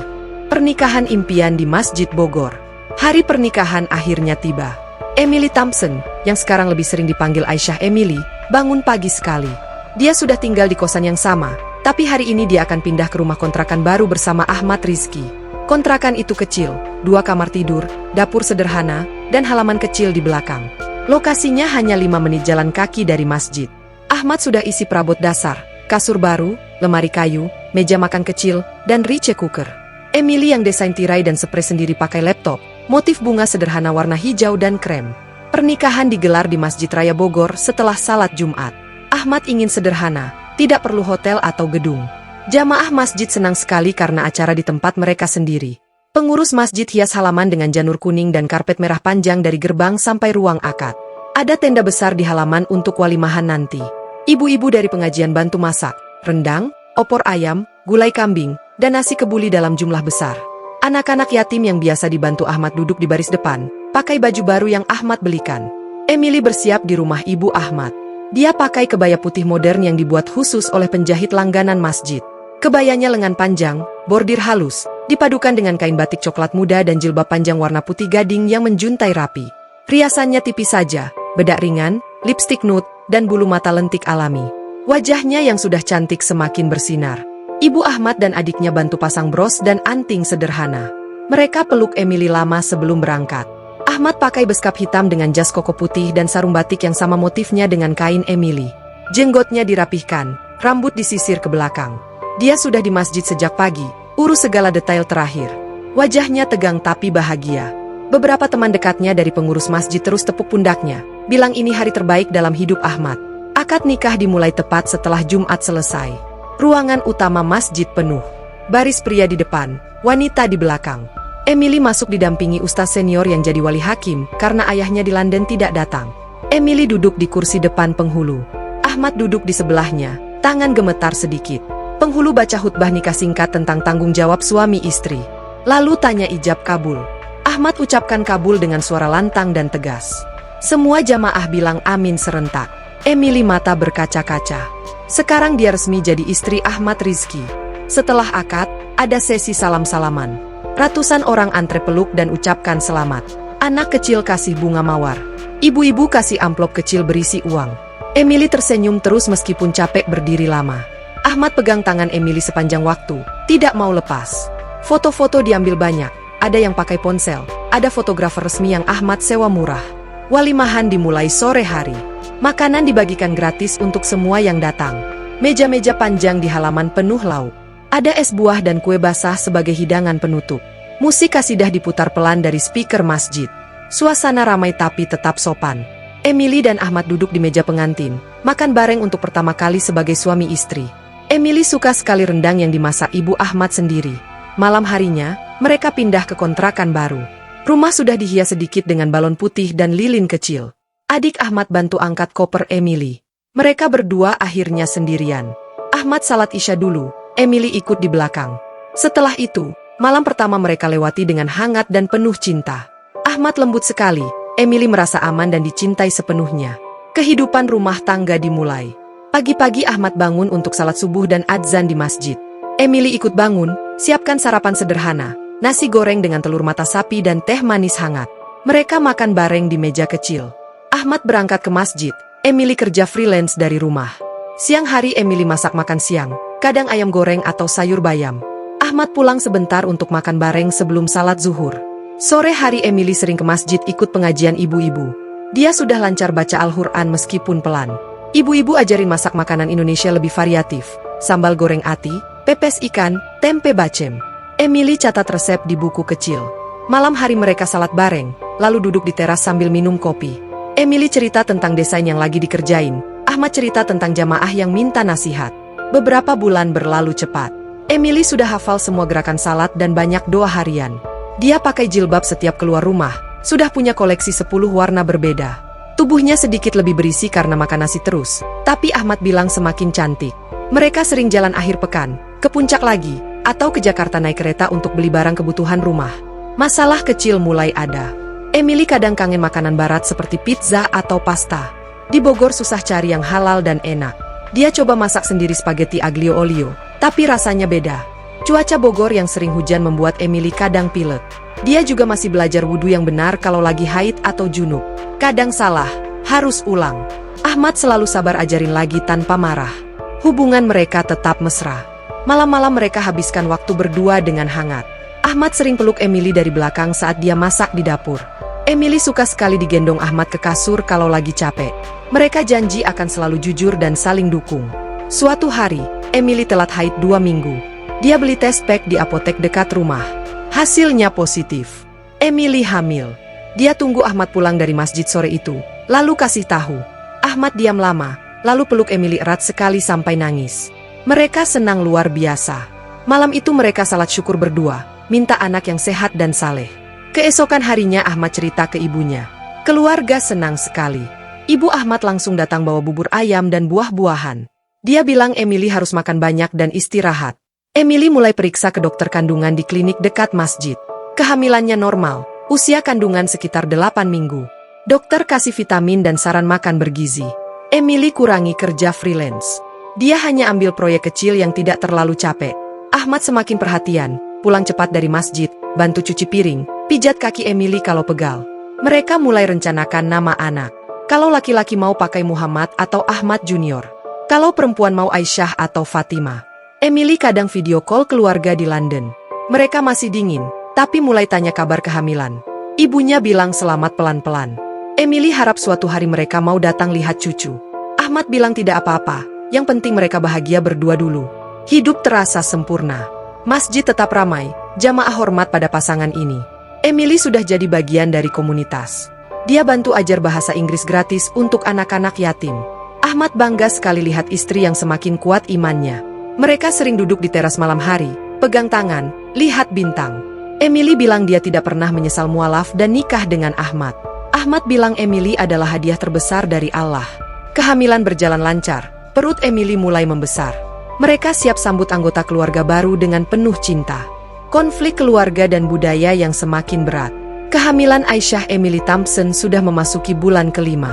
Pernikahan impian di Masjid Bogor. Hari pernikahan akhirnya tiba. Emily Thompson, yang sekarang lebih sering dipanggil Aisyah Emily, bangun pagi sekali. Dia sudah tinggal di kosan yang sama, tapi hari ini dia akan pindah ke rumah kontrakan baru bersama Ahmad Rizky. Kontrakan itu kecil, 2 kamar tidur, dapur sederhana, dan halaman kecil di belakang. Lokasinya hanya 5 menit jalan kaki dari masjid. Ahmad sudah isi perabot dasar, kasur baru, lemari kayu, meja makan kecil, dan rice cooker. Emily yang desain tirai dan spray sendiri pakai laptop, motif bunga sederhana warna hijau dan krem. Pernikahan digelar di Masjid Raya Bogor setelah salat Jumat. Ahmad ingin sederhana, tidak perlu hotel atau gedung. Jamaah masjid senang sekali karena acara di tempat mereka sendiri. Pengurus masjid hias halaman dengan janur kuning dan karpet merah panjang dari gerbang sampai ruang akad. Ada tenda besar di halaman untuk walimahan nanti. Ibu-ibu dari pengajian bantu masak, rendang, opor ayam, gulai kambing, dan nasi kebuli dalam jumlah besar. Anak-anak yatim yang biasa dibantu Ahmad duduk di baris depan, pakai baju baru yang Ahmad belikan. Emily bersiap di rumah ibu Ahmad. Dia pakai kebaya putih modern yang dibuat khusus oleh penjahit langganan masjid. Kebayanya lengan panjang, bordir halus, dipadukan dengan kain batik coklat muda dan jilbab panjang warna putih gading yang menjuntai rapi. Riasannya tipis saja, bedak ringan, lipstik nude, dan bulu mata lentik alami. Wajahnya yang sudah cantik semakin bersinar. Ibu Ahmad dan adiknya bantu pasang bros dan anting sederhana. Mereka peluk Emily lama sebelum berangkat. Ahmad pakai beskap hitam dengan jas koko putih dan sarung batik yang sama motifnya dengan kain Emily. Jenggotnya dirapihkan, rambut disisir ke belakang. Dia sudah di masjid sejak pagi, urus segala detail terakhir. Wajahnya tegang tapi bahagia. Beberapa teman dekatnya dari pengurus masjid terus tepuk pundaknya, bilang ini hari terbaik dalam hidup Ahmad. Akad nikah dimulai tepat setelah Jumat selesai. Ruangan utama masjid penuh. Baris pria di depan, wanita di belakang. Emily masuk didampingi ustaz senior yang jadi wali hakim karena ayahnya di London tidak datang. Emily duduk di kursi depan penghulu. Ahmad duduk di sebelahnya, tangan gemetar sedikit. Penghulu baca khutbah nikah singkat tentang tanggung jawab suami istri. Lalu tanya ijab kabul. Ahmad ucapkan kabul dengan suara lantang dan tegas. Semua jamaah bilang amin serentak. Emily mata berkaca-kaca. Sekarang dia resmi jadi istri Ahmad Rizky. Setelah akad, ada sesi salam-salaman. Ratusan orang antre peluk dan ucapkan selamat. Anak kecil kasih bunga mawar. Ibu-ibu kasih amplop kecil berisi uang. Emily tersenyum terus meskipun capek berdiri lama. Ahmad pegang tangan Emily sepanjang waktu, tidak mau lepas. Foto-foto diambil banyak, ada yang pakai ponsel, ada fotografer resmi yang Ahmad sewa murah. Walimahan dimulai sore hari. Makanan dibagikan gratis untuk semua yang datang. Meja-meja panjang di halaman penuh lauk. Ada es buah dan kue basah sebagai hidangan penutup. Musik kasidah diputar pelan dari speaker masjid. Suasana ramai tapi tetap sopan. Emily dan Ahmad duduk di meja pengantin, makan bareng untuk pertama kali sebagai suami istri. Emily suka sekali rendang yang dimasak ibu Ahmad sendiri. Malam harinya, mereka pindah ke kontrakan baru. Rumah sudah dihias sedikit dengan balon putih dan lilin kecil. Adik Ahmad bantu angkat koper Emily. Mereka berdua akhirnya sendirian. Ahmad salat Isya dulu, Emily ikut di belakang. Setelah itu, malam pertama mereka lewati dengan hangat dan penuh cinta. Ahmad lembut sekali, Emily merasa aman dan dicintai sepenuhnya. Kehidupan rumah tangga dimulai. Pagi-pagi Ahmad bangun untuk salat subuh dan adzan di masjid. Emily ikut bangun, siapkan sarapan sederhana, nasi goreng dengan telur mata sapi dan teh manis hangat. Mereka makan bareng di meja kecil. Ahmad berangkat ke masjid, Emily kerja freelance dari rumah. Siang hari Emily masak makan siang, kadang ayam goreng atau sayur bayam. Ahmad pulang sebentar untuk makan bareng sebelum salat zuhur. Sore hari Emily sering ke masjid ikut pengajian ibu-ibu. Dia sudah lancar baca Al-Quran meskipun pelan. Ibu-ibu ajarin masak makanan Indonesia lebih variatif. Sambal goreng ati, pepes ikan, tempe bacem. Emily catat resep di buku kecil. Malam hari mereka salat bareng, lalu duduk di teras sambil minum kopi. Emily cerita tentang desain yang lagi dikerjain. Ahmad cerita tentang jamaah yang minta nasihat. Beberapa bulan berlalu cepat. Emily sudah hafal semua gerakan salat dan banyak doa harian. Dia pakai jilbab setiap keluar rumah, sudah punya koleksi 10 warna berbeda. Tubuhnya sedikit lebih berisi karena makan nasi terus, tapi Ahmad bilang semakin cantik. Mereka sering jalan akhir pekan, ke puncak lagi, atau ke Jakarta naik kereta untuk beli barang kebutuhan rumah. Masalah kecil mulai ada. Emily kadang kangen makanan barat seperti pizza atau pasta. Di Bogor susah cari yang halal dan enak. Dia coba masak sendiri spaghetti aglio olio, tapi rasanya beda. Cuaca Bogor yang sering hujan membuat Emily kadang pilek. Dia juga masih belajar wudhu yang benar kalau lagi haid atau junub. Kadang salah, harus ulang. Ahmad selalu sabar ajarin lagi tanpa marah. Hubungan mereka tetap mesra. Malam-malam mereka habiskan waktu berdua dengan hangat. Ahmad sering peluk Emily dari belakang saat dia masak di dapur. Emily suka sekali digendong Ahmad ke kasur kalau lagi capek. Mereka janji akan selalu jujur dan saling dukung. Suatu hari, Emily telat haid 2 minggu. Dia beli tes pack di apotek dekat rumah. Hasilnya positif. Emily hamil. Dia tunggu Ahmad pulang dari masjid sore itu, lalu kasih tahu. Ahmad diam lama, lalu peluk Emily erat sekali sampai nangis. Mereka senang luar biasa. Malam itu mereka salat syukur berdua, minta anak yang sehat dan saleh. Keesokan harinya Ahmad cerita ke ibunya. Keluarga senang sekali. Ibu Ahmad langsung datang bawa bubur ayam dan buah-buahan. Dia bilang Emily harus makan banyak dan istirahat. Emily mulai periksa ke dokter kandungan di klinik dekat masjid. Kehamilannya normal, usia kandungan sekitar 8 minggu. Dokter kasih vitamin dan saran makan bergizi. Emily kurangi kerja freelance. Dia hanya ambil proyek kecil yang tidak terlalu capek. Ahmad semakin perhatian, pulang cepat dari masjid, bantu cuci piring, pijat kaki Emily kalau pegal. Mereka mulai rencanakan nama anak. Kalau laki-laki mau pakai Muhammad atau Ahmad Junior. Kalau perempuan mau Aisyah atau Fatimah. Emily kadang video call keluarga di London. Mereka masih dingin, tapi mulai tanya kabar kehamilan. Ibunya bilang selamat pelan-pelan. Emily harap suatu hari mereka mau datang lihat cucu. Ahmad bilang tidak apa-apa, yang penting mereka bahagia berdua dulu. Hidup terasa sempurna. Masjid tetap ramai, jamaah hormat pada pasangan ini. Emily sudah jadi bagian dari komunitas. Dia bantu ajar bahasa Inggris gratis untuk anak-anak yatim. Ahmad bangga sekali lihat istri yang semakin kuat imannya. Mereka sering duduk di teras malam hari, pegang tangan, lihat bintang. Emily bilang dia tidak pernah menyesal mualaf dan nikah dengan Ahmad. Ahmad bilang Emily adalah hadiah terbesar dari Allah. Kehamilan berjalan lancar, perut Emily mulai membesar. Mereka siap sambut anggota keluarga baru dengan penuh cinta. Konflik keluarga dan budaya yang semakin berat. Kehamilan Aisyah Emily Thompson sudah memasuki bulan ke-5.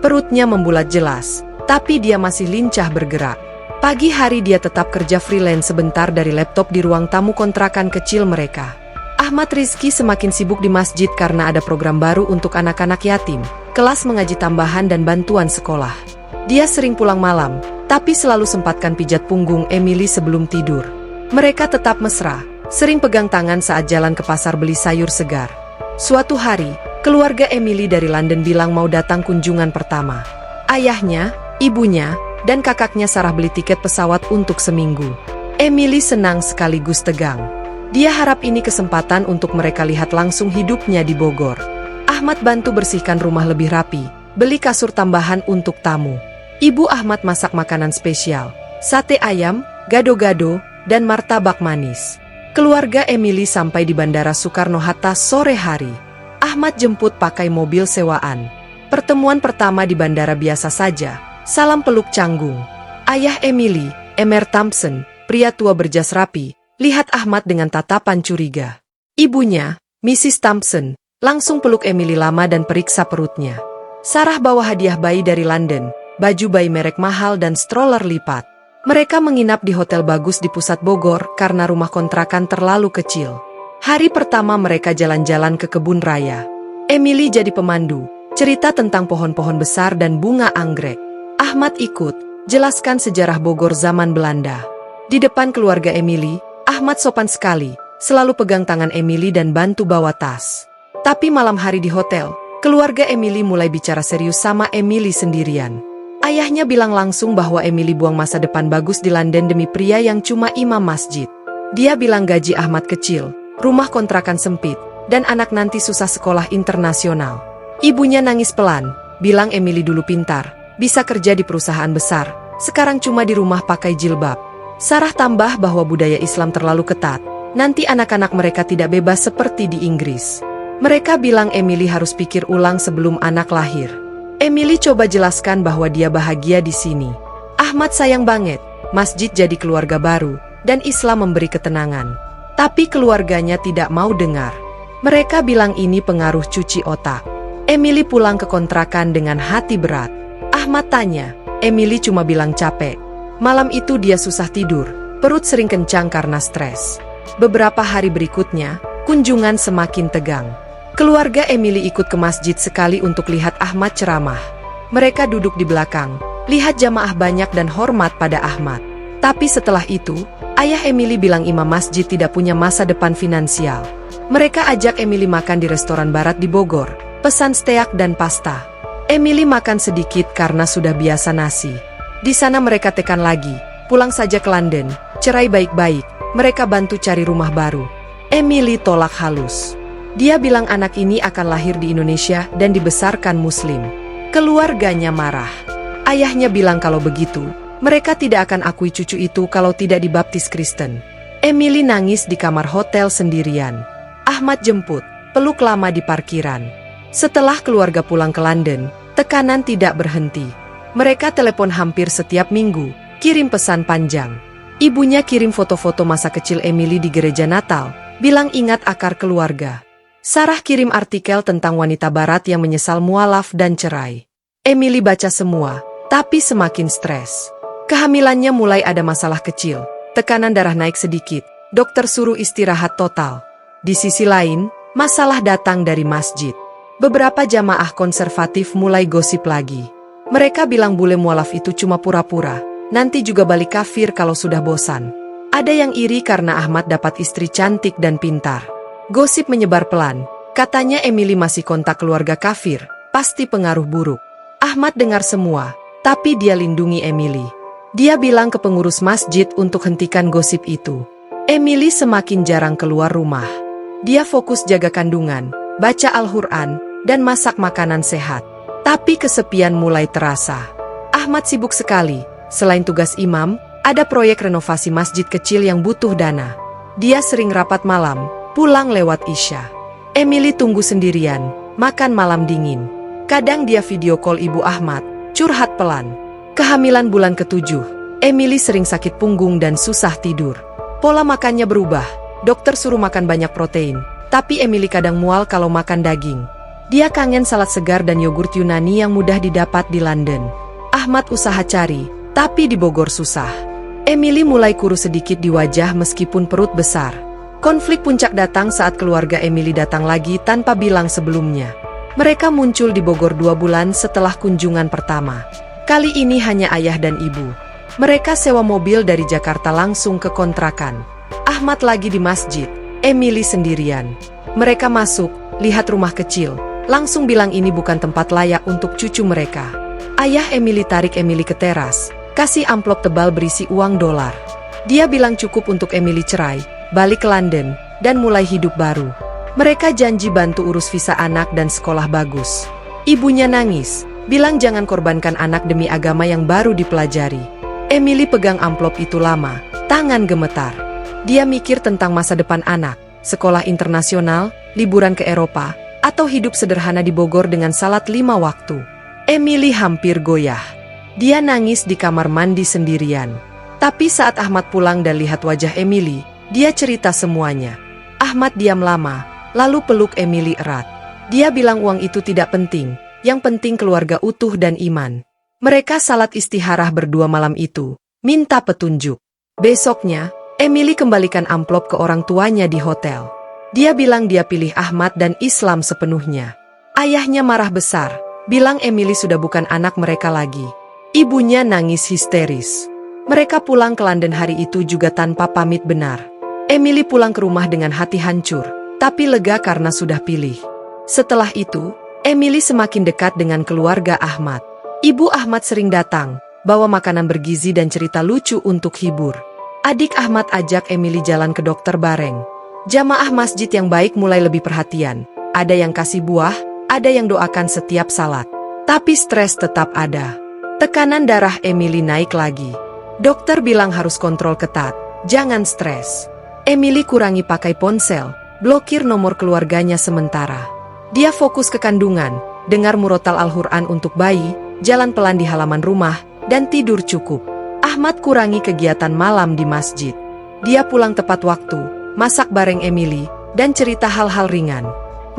Perutnya membulat jelas, tapi dia masih lincah bergerak. Pagi hari dia tetap kerja freelance sebentar dari laptop di ruang tamu kontrakan kecil mereka. Ahmad Rizky semakin sibuk di masjid karena ada program baru untuk anak-anak yatim, kelas mengaji tambahan dan bantuan sekolah. Dia sering pulang malam, tapi selalu sempatkan pijat punggung Emily sebelum tidur. Mereka tetap mesra, sering pegang tangan saat jalan ke pasar beli sayur segar. Suatu hari, keluarga Emily dari London bilang mau datang kunjungan pertama. Ayahnya, ibunya, dan kakaknya Sarah beli tiket pesawat untuk seminggu. Emily senang sekaligus tegang. Dia harap ini kesempatan untuk mereka lihat langsung hidupnya di Bogor. Ahmad bantu bersihkan rumah lebih rapi, beli kasur tambahan untuk tamu. Ibu Ahmad masak makanan spesial, sate ayam, gado-gado, dan martabak manis. Keluarga Emily sampai di Bandara Soekarno-Hatta sore hari. Ahmad jemput pakai mobil sewaan. Pertemuan pertama di bandara biasa saja, salam peluk canggung. Ayah Emily, Emer Thompson, pria tua berjas rapi, lihat Ahmad dengan tatapan curiga. Ibunya, Mrs. Thompson, langsung peluk Emily lama dan periksa perutnya. Sarah bawa hadiah bayi dari London, baju bayi merek mahal dan stroller lipat. Mereka menginap di hotel bagus di pusat Bogor karena rumah kontrakan terlalu kecil. Hari pertama mereka jalan-jalan ke kebun raya. Emily jadi pemandu, cerita tentang pohon-pohon besar dan bunga anggrek. Ahmad ikut, jelaskan sejarah Bogor zaman Belanda. Di depan keluarga Emily, Ahmad sopan sekali, selalu pegang tangan Emily dan bantu bawa tas. Tapi malam hari di hotel, keluarga Emily mulai bicara serius sama Emily sendirian. Ayahnya bilang langsung bahwa Emily buang masa depan bagus di London demi pria yang cuma imam masjid. Dia bilang gaji Ahmad kecil, rumah kontrakan sempit, dan anak nanti susah sekolah internasional. Ibunya nangis pelan, bilang Emily dulu pintar, bisa kerja di perusahaan besar, sekarang cuma di rumah pakai jilbab. Sarah tambah bahwa budaya Islam terlalu ketat, nanti anak-anak mereka tidak bebas seperti di Inggris. Mereka bilang Emily harus pikir ulang sebelum anak lahir. Emily coba jelaskan bahwa dia bahagia di sini. Ahmad sayang banget, masjid jadi keluarga baru, dan Islam memberi ketenangan. Tapi keluarganya tidak mau dengar. Mereka bilang ini pengaruh cuci otak. Emily pulang ke kontrakan dengan hati berat. Ahmad tanya, Emily cuma bilang capek. Malam itu dia susah tidur, perut sering kencang karena stres. Beberapa hari berikutnya, kunjungan semakin tegang. Keluarga Emily ikut ke masjid sekali untuk lihat Ahmad ceramah. Mereka duduk di belakang, lihat jamaah banyak dan hormat pada Ahmad. Tapi setelah itu, ayah Emily bilang imam masjid tidak punya masa depan finansial. Mereka ajak Emily makan di restoran barat di Bogor, pesan steak dan pasta. Emily makan sedikit karena sudah biasa nasi. Di sana mereka tekan lagi, pulang saja ke London, cerai baik-baik, mereka bantu cari rumah baru. Emily tolak halus. Dia bilang anak ini akan lahir di Indonesia dan dibesarkan Muslim. Keluarganya marah. Ayahnya bilang kalau begitu, mereka tidak akan akui cucu itu kalau tidak dibaptis Kristen. Emily nangis di kamar hotel sendirian. Ahmad jemput, peluk lama di parkiran. Setelah keluarga pulang ke London, tekanan tidak berhenti. Mereka telepon hampir setiap minggu, kirim pesan panjang. Ibunya kirim foto-foto masa kecil Emily di gereja Natal, bilang ingat akar keluarga. Sarah kirim artikel tentang wanita barat yang menyesal mualaf dan cerai. Emily baca semua, tapi semakin stres. Kehamilannya mulai ada masalah kecil, tekanan darah naik sedikit, dokter suruh istirahat total. Di sisi lain, masalah datang dari masjid. Beberapa jamaah konservatif mulai gosip lagi. Mereka bilang bule mualaf itu cuma pura-pura, nanti juga balik kafir kalau sudah bosan. Ada yang iri karena Ahmad dapat istri cantik dan pintar. Gosip menyebar pelan, katanya Emily masih kontak keluarga kafir, pasti pengaruh buruk. Ahmad dengar semua, tapi dia lindungi Emily. Dia bilang ke pengurus masjid untuk hentikan gosip itu. Emily semakin jarang keluar rumah. Dia fokus jaga kandungan, baca Al-Quran, dan masak makanan sehat. Tapi kesepian mulai terasa. Ahmad sibuk sekali, selain tugas imam, ada proyek renovasi masjid kecil yang butuh dana. Dia sering rapat malam, pulang lewat Isya. Emily tunggu sendirian, makan malam dingin. Kadang dia video call ibu Ahmad, curhat pelan. Kehamilan bulan ke-7, Emily sering sakit punggung dan susah tidur. Pola makannya berubah, dokter suruh makan banyak protein, tapi Emily kadang mual kalau makan daging. Dia kangen salad segar dan yogurt Yunani yang mudah didapat di London. Ahmad usaha cari, tapi di Bogor susah. Emily mulai kurus sedikit di wajah meskipun perut besar. Konflik puncak datang saat keluarga Emily datang lagi tanpa bilang sebelumnya. Mereka muncul di Bogor 2 bulan setelah kunjungan pertama. Kali ini hanya ayah dan ibu. Mereka sewa mobil dari Jakarta langsung ke kontrakan. Ahmad lagi di masjid, Emily sendirian. Mereka masuk, lihat rumah kecil, langsung bilang ini bukan tempat layak untuk cucu mereka. Ayah Emily tarik Emily ke teras, kasih amplop tebal berisi uang dolar. Dia bilang cukup untuk Emily cerai, balik ke London, dan mulai hidup baru. Mereka janji bantu urus visa anak dan sekolah bagus. Ibunya nangis, bilang jangan korbankan anak demi agama yang baru dipelajari. Emily pegang amplop itu lama, tangan gemetar. Dia mikir tentang masa depan anak, sekolah internasional, liburan ke Eropa, atau hidup sederhana di Bogor dengan salat 5 waktu. Emily hampir goyah. Dia nangis di kamar mandi sendirian. Tapi saat Ahmad pulang dan lihat wajah Emily, dia cerita semuanya. Ahmad diam lama, lalu peluk Emily erat. Dia bilang uang itu tidak penting, yang penting keluarga utuh dan iman. Mereka salat istiharah berdua malam itu, minta petunjuk. Besoknya, Emily kembalikan amplop ke orang tuanya di hotel. Dia bilang dia pilih Ahmad dan Islam sepenuhnya. Ayahnya marah besar, bilang Emily sudah bukan anak mereka lagi. Ibunya nangis histeris. Mereka pulang ke London hari itu juga tanpa pamit benar. Emily pulang ke rumah dengan hati hancur, tapi lega karena sudah pilih. Setelah itu, Emily semakin dekat dengan keluarga Ahmad. Ibu Ahmad sering datang, bawa makanan bergizi dan cerita lucu untuk hibur. Adik Ahmad ajak Emily jalan ke dokter bareng. Jamaah masjid yang baik mulai lebih perhatian. Ada yang kasih buah, ada yang doakan setiap salat. Tapi stres tetap ada. Tekanan darah Emily naik lagi. Dokter bilang harus kontrol ketat, jangan stres. Emily kurangi pakai ponsel, blokir nomor keluarganya sementara. Dia fokus ke kandungan, dengar murotal Al-Quran untuk bayi, jalan pelan di halaman rumah, dan tidur cukup. Ahmad kurangi kegiatan malam di masjid. Dia pulang tepat waktu, masak bareng Emily, dan cerita hal-hal ringan.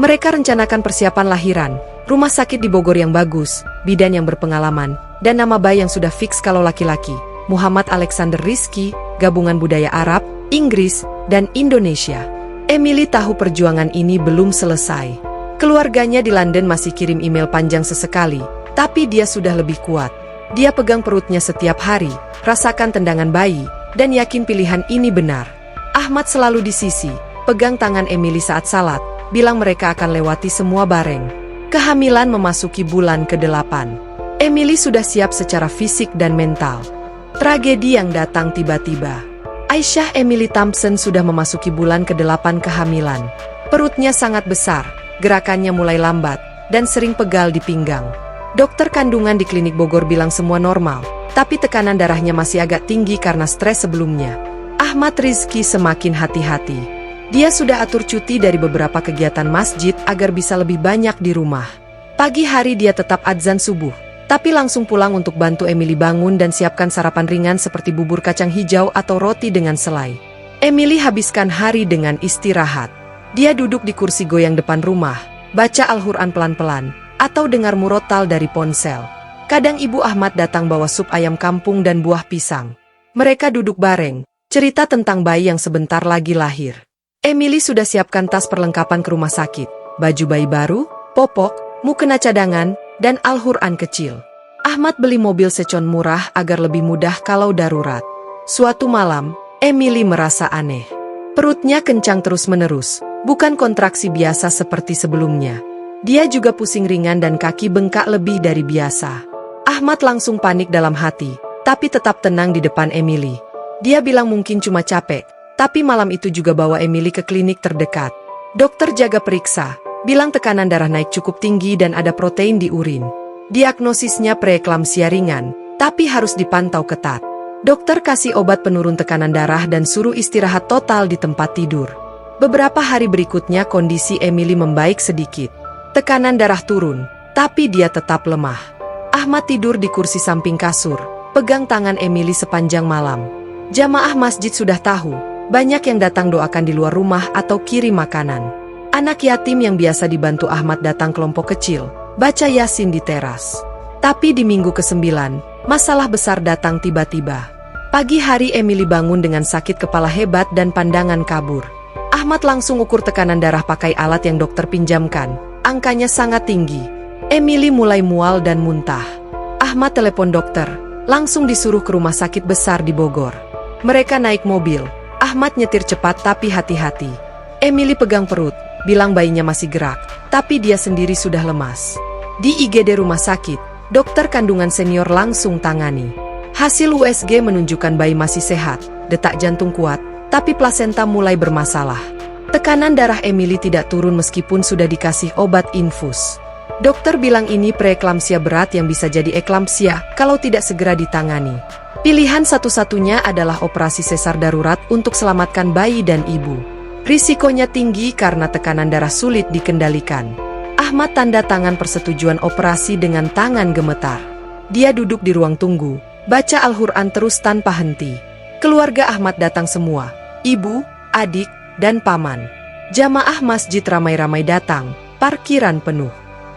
Mereka rencanakan persiapan lahiran, rumah sakit di Bogor yang bagus, bidan yang berpengalaman, dan nama bayi yang sudah fix kalau laki-laki. Muhammad Alexander Rizky, gabungan budaya Arab, Inggris, dan Indonesia. Emily tahu perjuangan ini belum selesai. Keluarganya di London masih kirim email panjang sesekali, tapi dia sudah lebih kuat. Dia pegang perutnya setiap hari, rasakan tendangan bayi, dan yakin pilihan ini benar. Ahmad selalu di sisi, pegang tangan Emily saat salat, bilang mereka akan lewati semua bareng. Kehamilan memasuki bulan ke-8. Emily sudah siap secara fisik dan mental. Tragedi yang datang tiba-tiba. Aisyah Emily Thompson sudah memasuki bulan ke-8 kehamilan. Perutnya sangat besar, gerakannya mulai lambat, dan sering pegal di pinggang. Dokter kandungan di klinik Bogor bilang semua normal, tapi tekanan darahnya masih agak tinggi karena stres sebelumnya. Ahmad Rizky semakin hati-hati. Dia sudah atur cuti dari beberapa kegiatan masjid agar bisa lebih banyak di rumah. Pagi hari dia tetap adzan subuh, tapi langsung pulang untuk bantu Emily bangun dan siapkan sarapan ringan seperti bubur kacang hijau atau roti dengan selai. Emily habiskan hari dengan istirahat. Dia duduk di kursi goyang depan rumah, baca Al-Quran pelan-pelan, atau dengar murotal dari ponsel. Kadang ibu Ahmad datang bawa sup ayam kampung dan buah pisang. Mereka duduk bareng, cerita tentang bayi yang sebentar lagi lahir. Emily sudah siapkan tas perlengkapan ke rumah sakit, baju bayi baru, popok, mukena cadangan, dan Al-Quran kecil. Ahmad beli mobil secon murah agar lebih mudah kalau darurat. Suatu malam, Emily merasa aneh. Perutnya kencang terus-menerus, bukan kontraksi biasa seperti sebelumnya. Dia juga pusing ringan dan kaki bengkak lebih dari biasa. Ahmad langsung panik dalam hati, tapi tetap tenang di depan Emily. Dia bilang mungkin cuma capek, tapi malam itu juga bawa Emily ke klinik terdekat. Dokter jaga periksa, bilang tekanan darah naik cukup tinggi dan ada protein di urin. Diagnosisnya preeklamsia ringan, tapi harus dipantau ketat. Dokter kasih obat penurun tekanan darah dan suruh istirahat total di tempat tidur. Beberapa hari berikutnya kondisi Emily membaik sedikit. Tekanan darah turun, tapi dia tetap lemah. Ahmad tidur di kursi samping kasur, pegang tangan Emily sepanjang malam. Jamaah masjid sudah tahu, banyak yang datang doakan di luar rumah atau kirim makanan. Anak yatim yang biasa dibantu Ahmad datang kelompok kecil, baca Yasin di teras. Tapi di minggu ke-9, masalah besar datang tiba-tiba. Pagi hari Emily bangun dengan sakit kepala hebat dan pandangan kabur. Ahmad langsung ukur tekanan darah pakai alat yang dokter pinjamkan. Angkanya sangat tinggi. Emily mulai mual dan muntah. Ahmad telepon dokter, langsung disuruh ke rumah sakit besar di Bogor. Mereka naik mobil. Ahmad nyetir cepat tapi hati-hati. Emily pegang perut, bilang bayinya masih gerak, tapi dia sendiri sudah lemas. Di IGD rumah sakit, dokter kandungan senior langsung tangani. Hasil USG menunjukkan bayi masih sehat, detak jantung kuat, tapi plasenta mulai bermasalah. Tekanan darah Emily tidak turun meskipun sudah dikasih obat infus. Dokter bilang ini preeklamsia berat yang bisa jadi eklampsia kalau tidak segera ditangani. Pilihan satu-satunya adalah operasi sesar darurat untuk selamatkan bayi dan ibu. Risikonya tinggi karena tekanan darah sulit dikendalikan. Ahmad tanda tangan persetujuan operasi dengan tangan gemetar. Dia duduk di ruang tunggu, baca Al-Quran terus tanpa henti. Keluarga Ahmad datang semua, ibu, adik, dan paman. Jamaah masjid ramai-ramai datang, parkiran penuh.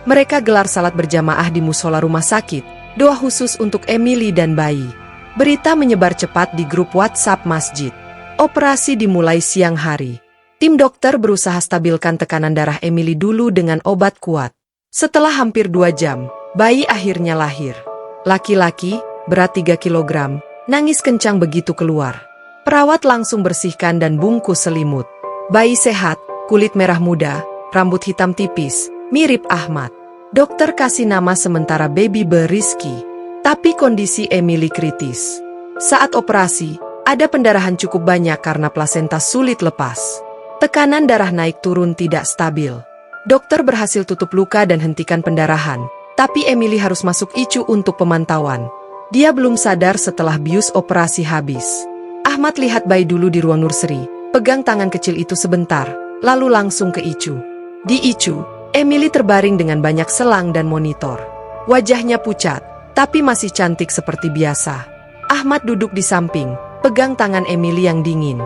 Mereka gelar salat berjamaah di musola rumah sakit, doa khusus untuk Emily dan bayi. Berita menyebar cepat di grup WhatsApp masjid. Operasi dimulai siang hari. Tim dokter berusaha stabilkan tekanan darah Emily dulu dengan obat kuat. Setelah hampir 2 jam, bayi akhirnya lahir. Laki-laki, berat 3 kilogram, nangis kencang begitu keluar. Perawat langsung bersihkan dan bungkus selimut. Bayi sehat, kulit merah muda, rambut hitam tipis, mirip Ahmad. Dokter kasih nama sementara baby Rizky. Tapi kondisi Emily kritis. Saat operasi, ada pendarahan cukup banyak karena plasenta sulit lepas. Tekanan darah naik turun tidak stabil. Dokter berhasil tutup luka dan hentikan pendarahan, tapi Emily harus masuk ICU untuk pemantauan. Dia belum sadar setelah bius operasi habis. Ahmad lihat bayi dulu di ruang nursery, pegang tangan kecil itu sebentar, lalu langsung ke ICU. Di ICU, Emily terbaring dengan banyak selang dan monitor. Wajahnya pucat, tapi masih cantik seperti biasa. Ahmad duduk di samping, pegang tangan Emily yang dingin.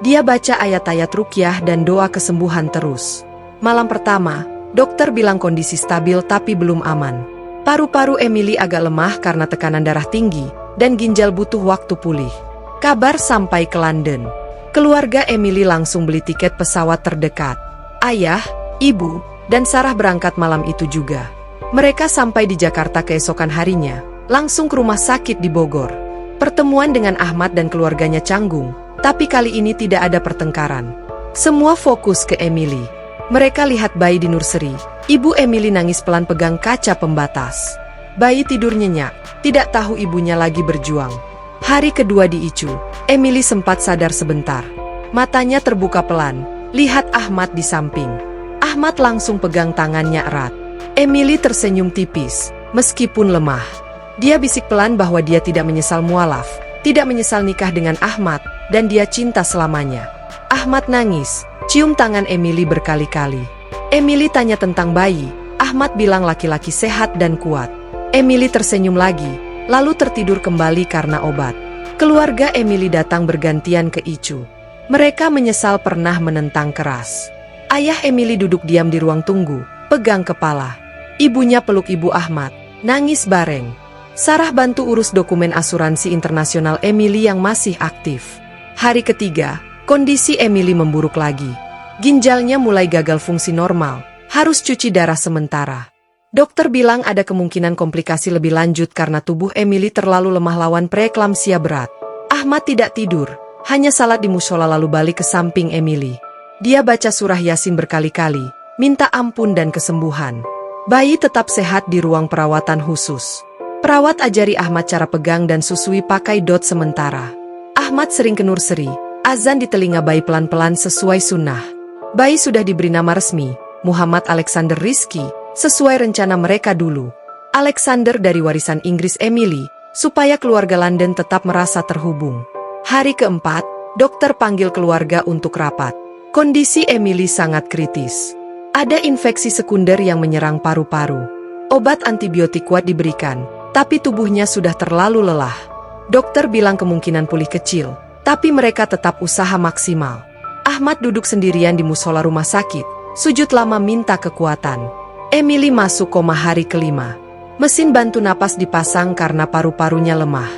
Dia baca ayat-ayat ruqyah dan doa kesembuhan terus. Malam pertama, dokter bilang kondisi stabil tapi belum aman. Paru-paru Emily agak lemah karena tekanan darah tinggi, dan ginjal butuh waktu pulih. Kabar sampai ke London. Keluarga Emily langsung beli tiket pesawat terdekat. Ayah, ibu, dan Sarah berangkat malam itu juga. Mereka sampai di Jakarta keesokan harinya, langsung ke rumah sakit di Bogor. Pertemuan dengan Ahmad dan keluarganya canggung, tapi kali ini tidak ada pertengkaran. Semua fokus ke Emily. Mereka lihat bayi di nursery. Ibu Emily nangis pelan pegang kaca pembatas. Bayi tidur nyenyak, tidak tahu ibunya lagi berjuang. Hari kedua di ICU, Emily sempat sadar sebentar. Matanya terbuka pelan, lihat Ahmad di samping. Ahmad langsung pegang tangannya erat. Emily tersenyum tipis, meskipun lemah. Dia bisik pelan bahwa dia tidak menyesal mualaf, tidak menyesal nikah dengan Ahmad, dan dia cinta selamanya. Ahmad nangis, cium tangan Emily berkali-kali. Emily tanya tentang bayi, Ahmad bilang laki-laki sehat dan kuat. Emily tersenyum lagi, lalu tertidur kembali karena obat. Keluarga Emily datang bergantian ke ICU. Mereka menyesal pernah menentang keras. Ayah Emily duduk diam di ruang tunggu, pegang kepala. Ibunya peluk ibu Ahmad, nangis bareng. Sarah bantu urus dokumen asuransi internasional Emily yang masih aktif. Hari ketiga, kondisi Emily memburuk lagi. Ginjalnya mulai gagal fungsi normal, harus cuci darah sementara. Dokter bilang ada kemungkinan komplikasi lebih lanjut karena tubuh Emily terlalu lemah lawan preeklamsia berat. Ahmad tidak tidur, hanya salat di musola lalu balik ke samping Emily. Dia baca surah Yasin berkali-kali, minta ampun dan kesembuhan. Bayi tetap sehat di ruang perawatan khusus. Perawat ajari Ahmad cara pegang dan susui pakai dot sementara. Ahmad sering ke nursery, azan di telinga bayi pelan-pelan sesuai sunnah. Bayi sudah diberi nama resmi, Muhammad Alexander Rizky, sesuai rencana mereka dulu. Alexander dari warisan Inggris Emily, supaya keluarga London tetap merasa terhubung. Hari keempat, dokter panggil keluarga untuk rapat. Kondisi Emily sangat kritis. Ada infeksi sekunder yang menyerang paru-paru. Obat antibiotik kuat diberikan, tapi tubuhnya sudah terlalu lelah. Dokter bilang kemungkinan pulih kecil, tapi mereka tetap usaha maksimal. Ahmad duduk sendirian di musola rumah sakit, sujud lama minta kekuatan. Emily masuk koma hari kelima. Mesin bantu napas dipasang karena paru-parunya lemah.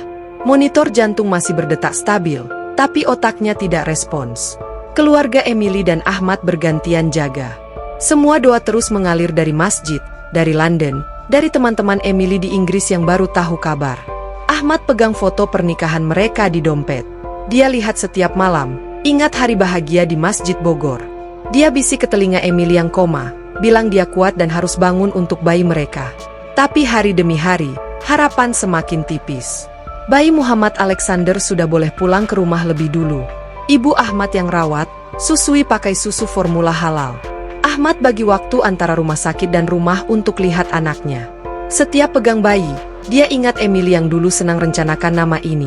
Monitor jantung masih berdetak stabil, tapi otaknya tidak respons. Keluarga Emily dan Ahmad bergantian jaga. Semua doa terus mengalir dari masjid, dari London, dari teman-teman Emily di Inggris yang baru tahu kabar. Ahmad pegang foto pernikahan mereka di dompet. Dia lihat setiap malam, ingat hari bahagia di Masjid Bogor. Dia bisik ke telinga Emily yang koma, bilang dia kuat dan harus bangun untuk bayi mereka. Tapi hari demi hari, harapan semakin tipis. Bayi Muhammad Alexander sudah boleh pulang ke rumah lebih dulu. Ibu Ahmad yang rawat, susui pakai susu formula halal. Ahmad bagi waktu antara rumah sakit dan rumah untuk lihat anaknya. Setiap pegang bayi, dia ingat Emily yang dulu senang rencanakan nama ini.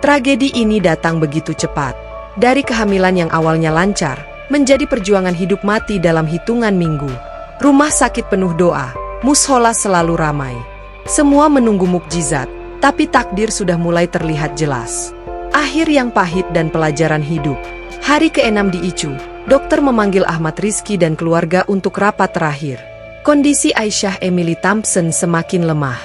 Tragedi ini datang begitu cepat. Dari kehamilan yang awalnya lancar, menjadi perjuangan hidup mati dalam hitungan minggu. Rumah sakit penuh doa, mushola selalu ramai. Semua menunggu mukjizat, tapi takdir sudah mulai terlihat jelas. Akhir yang pahit dan pelajaran hidup. Hari ke-6 di ICU, dokter memanggil Ahmad Rizky dan keluarga untuk rapat terakhir. Kondisi Aisyah Emily Thompson semakin lemah.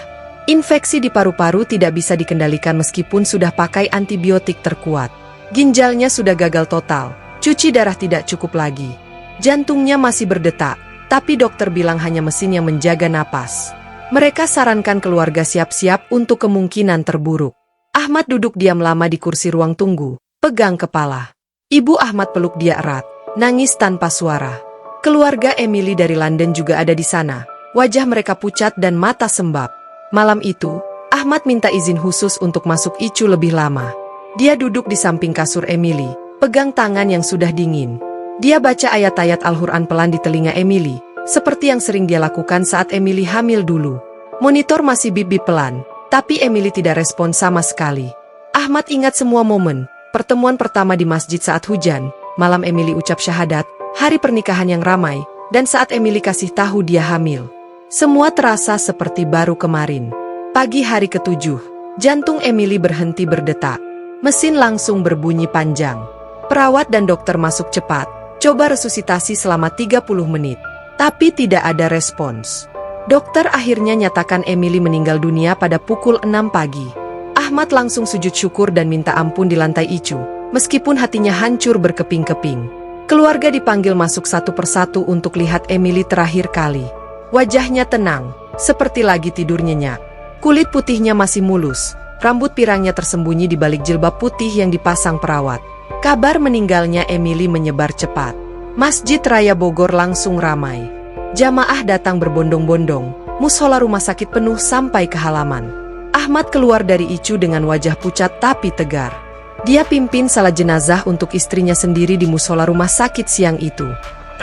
Infeksi di paru-paru tidak bisa dikendalikan meskipun sudah pakai antibiotik terkuat. Ginjalnya sudah gagal total, cuci darah tidak cukup lagi. Jantungnya masih berdetak, tapi dokter bilang hanya mesin yang menjaga napas. Mereka sarankan keluarga siap-siap untuk kemungkinan terburuk. Ahmad duduk diam lama di kursi ruang tunggu, pegang kepala. Ibu Ahmad peluk dia erat, nangis tanpa suara. Keluarga Emily dari London juga ada di sana. Wajah mereka pucat dan mata sembab. Malam itu, Ahmad minta izin khusus untuk masuk ICU lebih lama. Dia duduk di samping kasur Emily, pegang tangan yang sudah dingin. Dia baca ayat-ayat Al-Quran pelan di telinga Emily, seperti yang sering dia lakukan saat Emily hamil dulu. Monitor masih bip-bip pelan, tapi Emily tidak respon sama sekali. Ahmad ingat semua momen, pertemuan pertama di masjid saat hujan, malam Emily ucap syahadat, hari pernikahan yang ramai, dan saat Emily kasih tahu dia hamil. Semua terasa seperti baru kemarin. Pagi hari ke-7, jantung Emily berhenti berdetak. Mesin langsung berbunyi panjang. Perawat dan dokter masuk cepat, coba resusitasi selama 30 menit. Tapi tidak ada respons. Dokter akhirnya nyatakan Emily meninggal dunia pada pukul 6 pagi. Ahmad langsung sujud syukur dan minta ampun di lantai ICU, meskipun hatinya hancur berkeping-keping. Keluarga dipanggil masuk satu persatu untuk lihat Emily terakhir kali. Wajahnya tenang, seperti lagi tidur nyenyak. Kulit putihnya masih mulus, rambut pirangnya tersembunyi di balik jilbab putih yang dipasang perawat. Kabar meninggalnya Emily menyebar cepat. Masjid Raya Bogor langsung ramai. Jamaah datang berbondong-bondong, mushola rumah sakit penuh sampai ke halaman. Ahmad keluar dari ICU dengan wajah pucat tapi tegar. Dia pimpin salat jenazah untuk istrinya sendiri di mushola rumah sakit siang itu.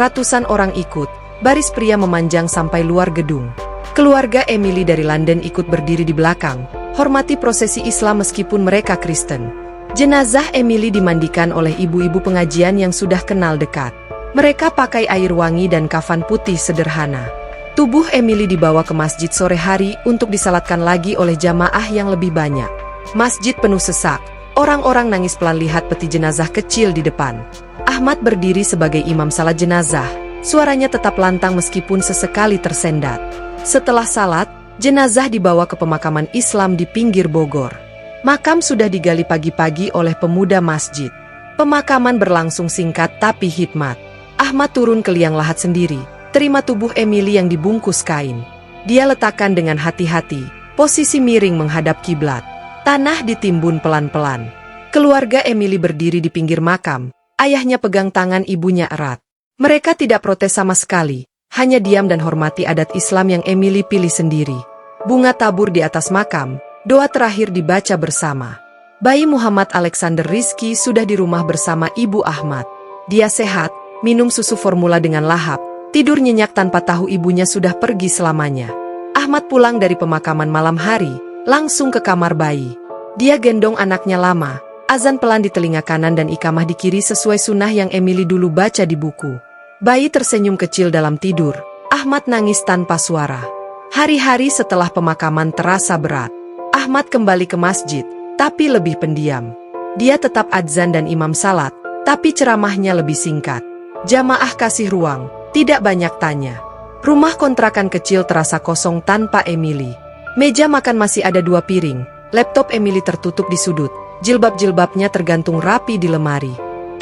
Ratusan orang ikut, baris pria memanjang sampai luar gedung. Keluarga Emily dari London ikut berdiri di belakang, hormati prosesi Islam meskipun mereka Kristen. Jenazah Emily dimandikan oleh ibu-ibu pengajian yang sudah kenal dekat. Mereka pakai air wangi dan kafan putih sederhana. Tubuh Emily dibawa ke masjid sore hari untuk disalatkan lagi oleh jamaah yang lebih banyak. Masjid penuh sesak, orang-orang nangis pelan lihat peti jenazah kecil di depan. Ahmad berdiri sebagai imam salat jenazah, suaranya tetap lantang meskipun sesekali tersendat. Setelah salat, jenazah dibawa ke pemakaman Islam di pinggir Bogor. Makam sudah digali pagi-pagi oleh pemuda masjid. Pemakaman berlangsung singkat tapi hikmat. Ahmad turun ke liang lahat sendiri, terima tubuh Emily yang dibungkus kain. Dia letakkan dengan hati-hati, posisi miring menghadap kiblat. Tanah ditimbun pelan-pelan. Keluarga Emily berdiri di pinggir makam, ayahnya pegang tangan ibunya erat. Mereka tidak protes sama sekali, hanya diam dan hormati adat Islam yang Emily pilih sendiri. Bunga tabur di atas makam, doa terakhir dibaca bersama. Bayi Muhammad Alexander Rizky sudah di rumah bersama ibu Ahmad. Dia sehat, minum susu formula dengan lahap, tidur nyenyak tanpa tahu ibunya sudah pergi selamanya. Ahmad pulang dari pemakaman malam hari, langsung ke kamar bayi. Dia gendong anaknya lama, azan pelan di telinga kanan dan ikamah di kiri sesuai sunnah yang Emily dulu baca di buku. Bayi tersenyum kecil dalam tidur, Ahmad nangis tanpa suara. Hari-hari setelah pemakaman terasa berat. Ahmad kembali ke masjid, tapi lebih pendiam. Dia tetap adzan dan imam salat, tapi ceramahnya lebih singkat. Jamaah kasih ruang, tidak banyak tanya. Rumah kontrakan kecil terasa kosong tanpa Emily. Meja makan masih ada 2 piring, laptop Emily tertutup di sudut, jilbab-jilbabnya tergantung rapi di lemari.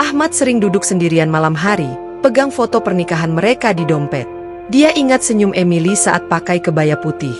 Ahmad sering duduk sendirian malam hari, pegang foto pernikahan mereka di dompet. Dia ingat senyum Emily saat pakai kebaya putih.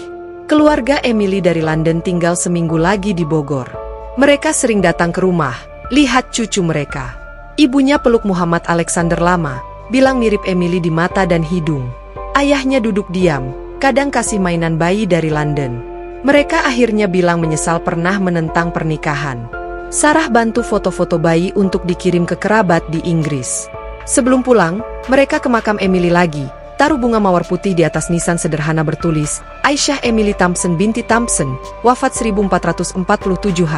Keluarga Emily dari London tinggal seminggu lagi di Bogor. Mereka sering datang ke rumah, lihat cucu mereka. Ibunya peluk Muhammad Alexander lama, bilang mirip Emily di mata dan hidung. Ayahnya duduk diam, kadang kasih mainan bayi dari London. Mereka akhirnya bilang menyesal pernah menentang pernikahan. Sarah bantu foto-foto bayi untuk dikirim ke kerabat di Inggris. Sebelum pulang, mereka ke makam Emily lagi. Taruh bunga mawar putih di atas nisan sederhana bertulis, Aisyah Emily Thompson binti Thompson, wafat 1447H.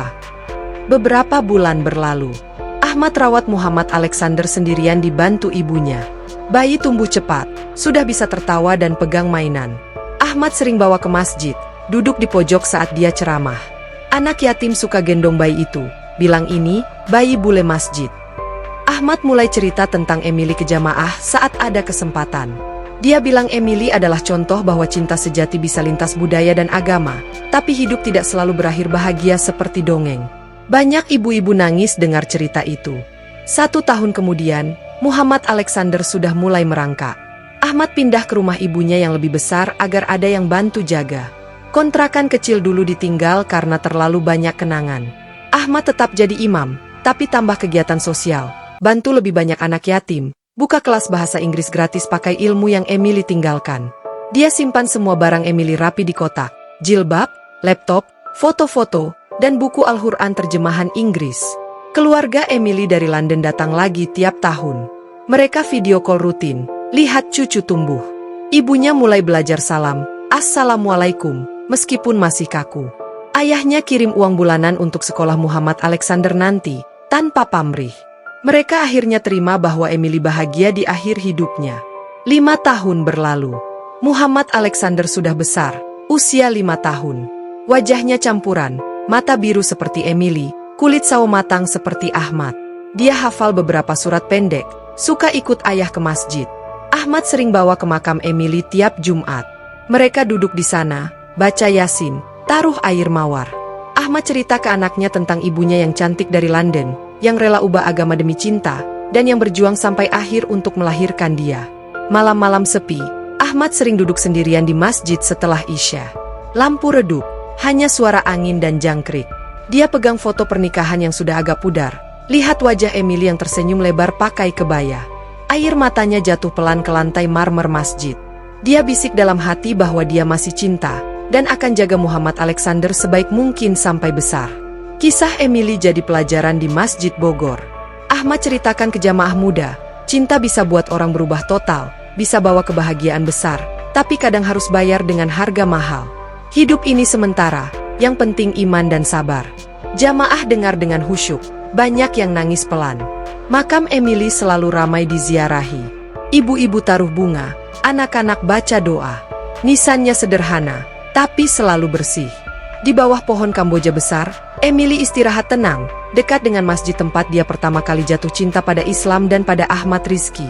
Beberapa bulan berlalu. Ahmad rawat Muhammad Alexander sendirian dibantu ibunya. Bayi tumbuh cepat, sudah bisa tertawa dan pegang mainan. Ahmad sering bawa ke masjid, duduk di pojok saat dia ceramah. Anak yatim suka gendong bayi itu, bilang ini, bayi bule masjid. Ahmad mulai cerita tentang Emily ke jamaah saat ada kesempatan. Dia bilang Emily adalah contoh bahwa cinta sejati bisa lintas budaya dan agama, tapi hidup tidak selalu berakhir bahagia seperti dongeng. Banyak ibu-ibu nangis dengar cerita itu. 1 tahun kemudian, Muhammad Alexander sudah mulai merangkak. Ahmad pindah ke rumah ibunya yang lebih besar agar ada yang bantu jaga. Kontrakan kecil dulu ditinggal karena terlalu banyak kenangan. Ahmad tetap jadi imam, tapi tambah kegiatan sosial, bantu lebih banyak anak yatim, buka kelas bahasa Inggris gratis pakai ilmu yang Emily tinggalkan. Dia simpan semua barang Emily rapi di kotak, jilbab, laptop, foto-foto, dan buku Al-Quran terjemahan Inggris. Keluarga Emily dari London datang lagi tiap tahun. Mereka video call rutin, lihat cucu tumbuh. Ibunya mulai belajar salam, Assalamualaikum, meskipun masih kaku. Ayahnya kirim uang bulanan untuk sekolah Muhammad Alexander nanti, tanpa pamrih. Mereka akhirnya terima bahwa Emily bahagia di akhir hidupnya. 5 tahun berlalu. Muhammad Alexander sudah besar, usia 5 tahun. Wajahnya campuran, mata biru seperti Emily, kulit sawo matang seperti Ahmad. Dia hafal beberapa surat pendek, suka ikut ayah ke masjid. Ahmad sering bawa ke makam Emily tiap Jumat. Mereka duduk di sana, baca Yasin, taruh air mawar. Ahmad cerita ke anaknya tentang ibunya yang cantik dari London, yang rela ubah agama demi cinta, dan yang berjuang sampai akhir untuk melahirkan dia. Malam-malam sepi, Ahmad sering duduk sendirian di masjid setelah Isya. Lampu redup, hanya suara angin dan jangkrik. Dia pegang foto pernikahan yang sudah agak pudar, lihat wajah Emily yang tersenyum lebar pakai kebaya. Air matanya jatuh pelan ke lantai marmer masjid. Dia bisik dalam hati bahwa dia masih cinta, dan akan jaga Muhammad Alexander sebaik mungkin sampai besar. Kisah Emily jadi pelajaran di Masjid Bogor. Ahmad ceritakan ke jamaah muda, cinta bisa buat orang berubah total, bisa bawa kebahagiaan besar, tapi kadang harus bayar dengan harga mahal. Hidup ini sementara, yang penting iman dan sabar. Jamaah dengar dengan khusyuk, banyak yang nangis pelan. Makam Emily selalu ramai diziarahi. Ibu-ibu taruh bunga, anak-anak baca doa. Nisannya sederhana, tapi selalu bersih. Di bawah pohon Kamboja besar, Emily istirahat tenang, dekat dengan masjid tempat dia pertama kali jatuh cinta pada Islam dan pada Ahmad Rizki.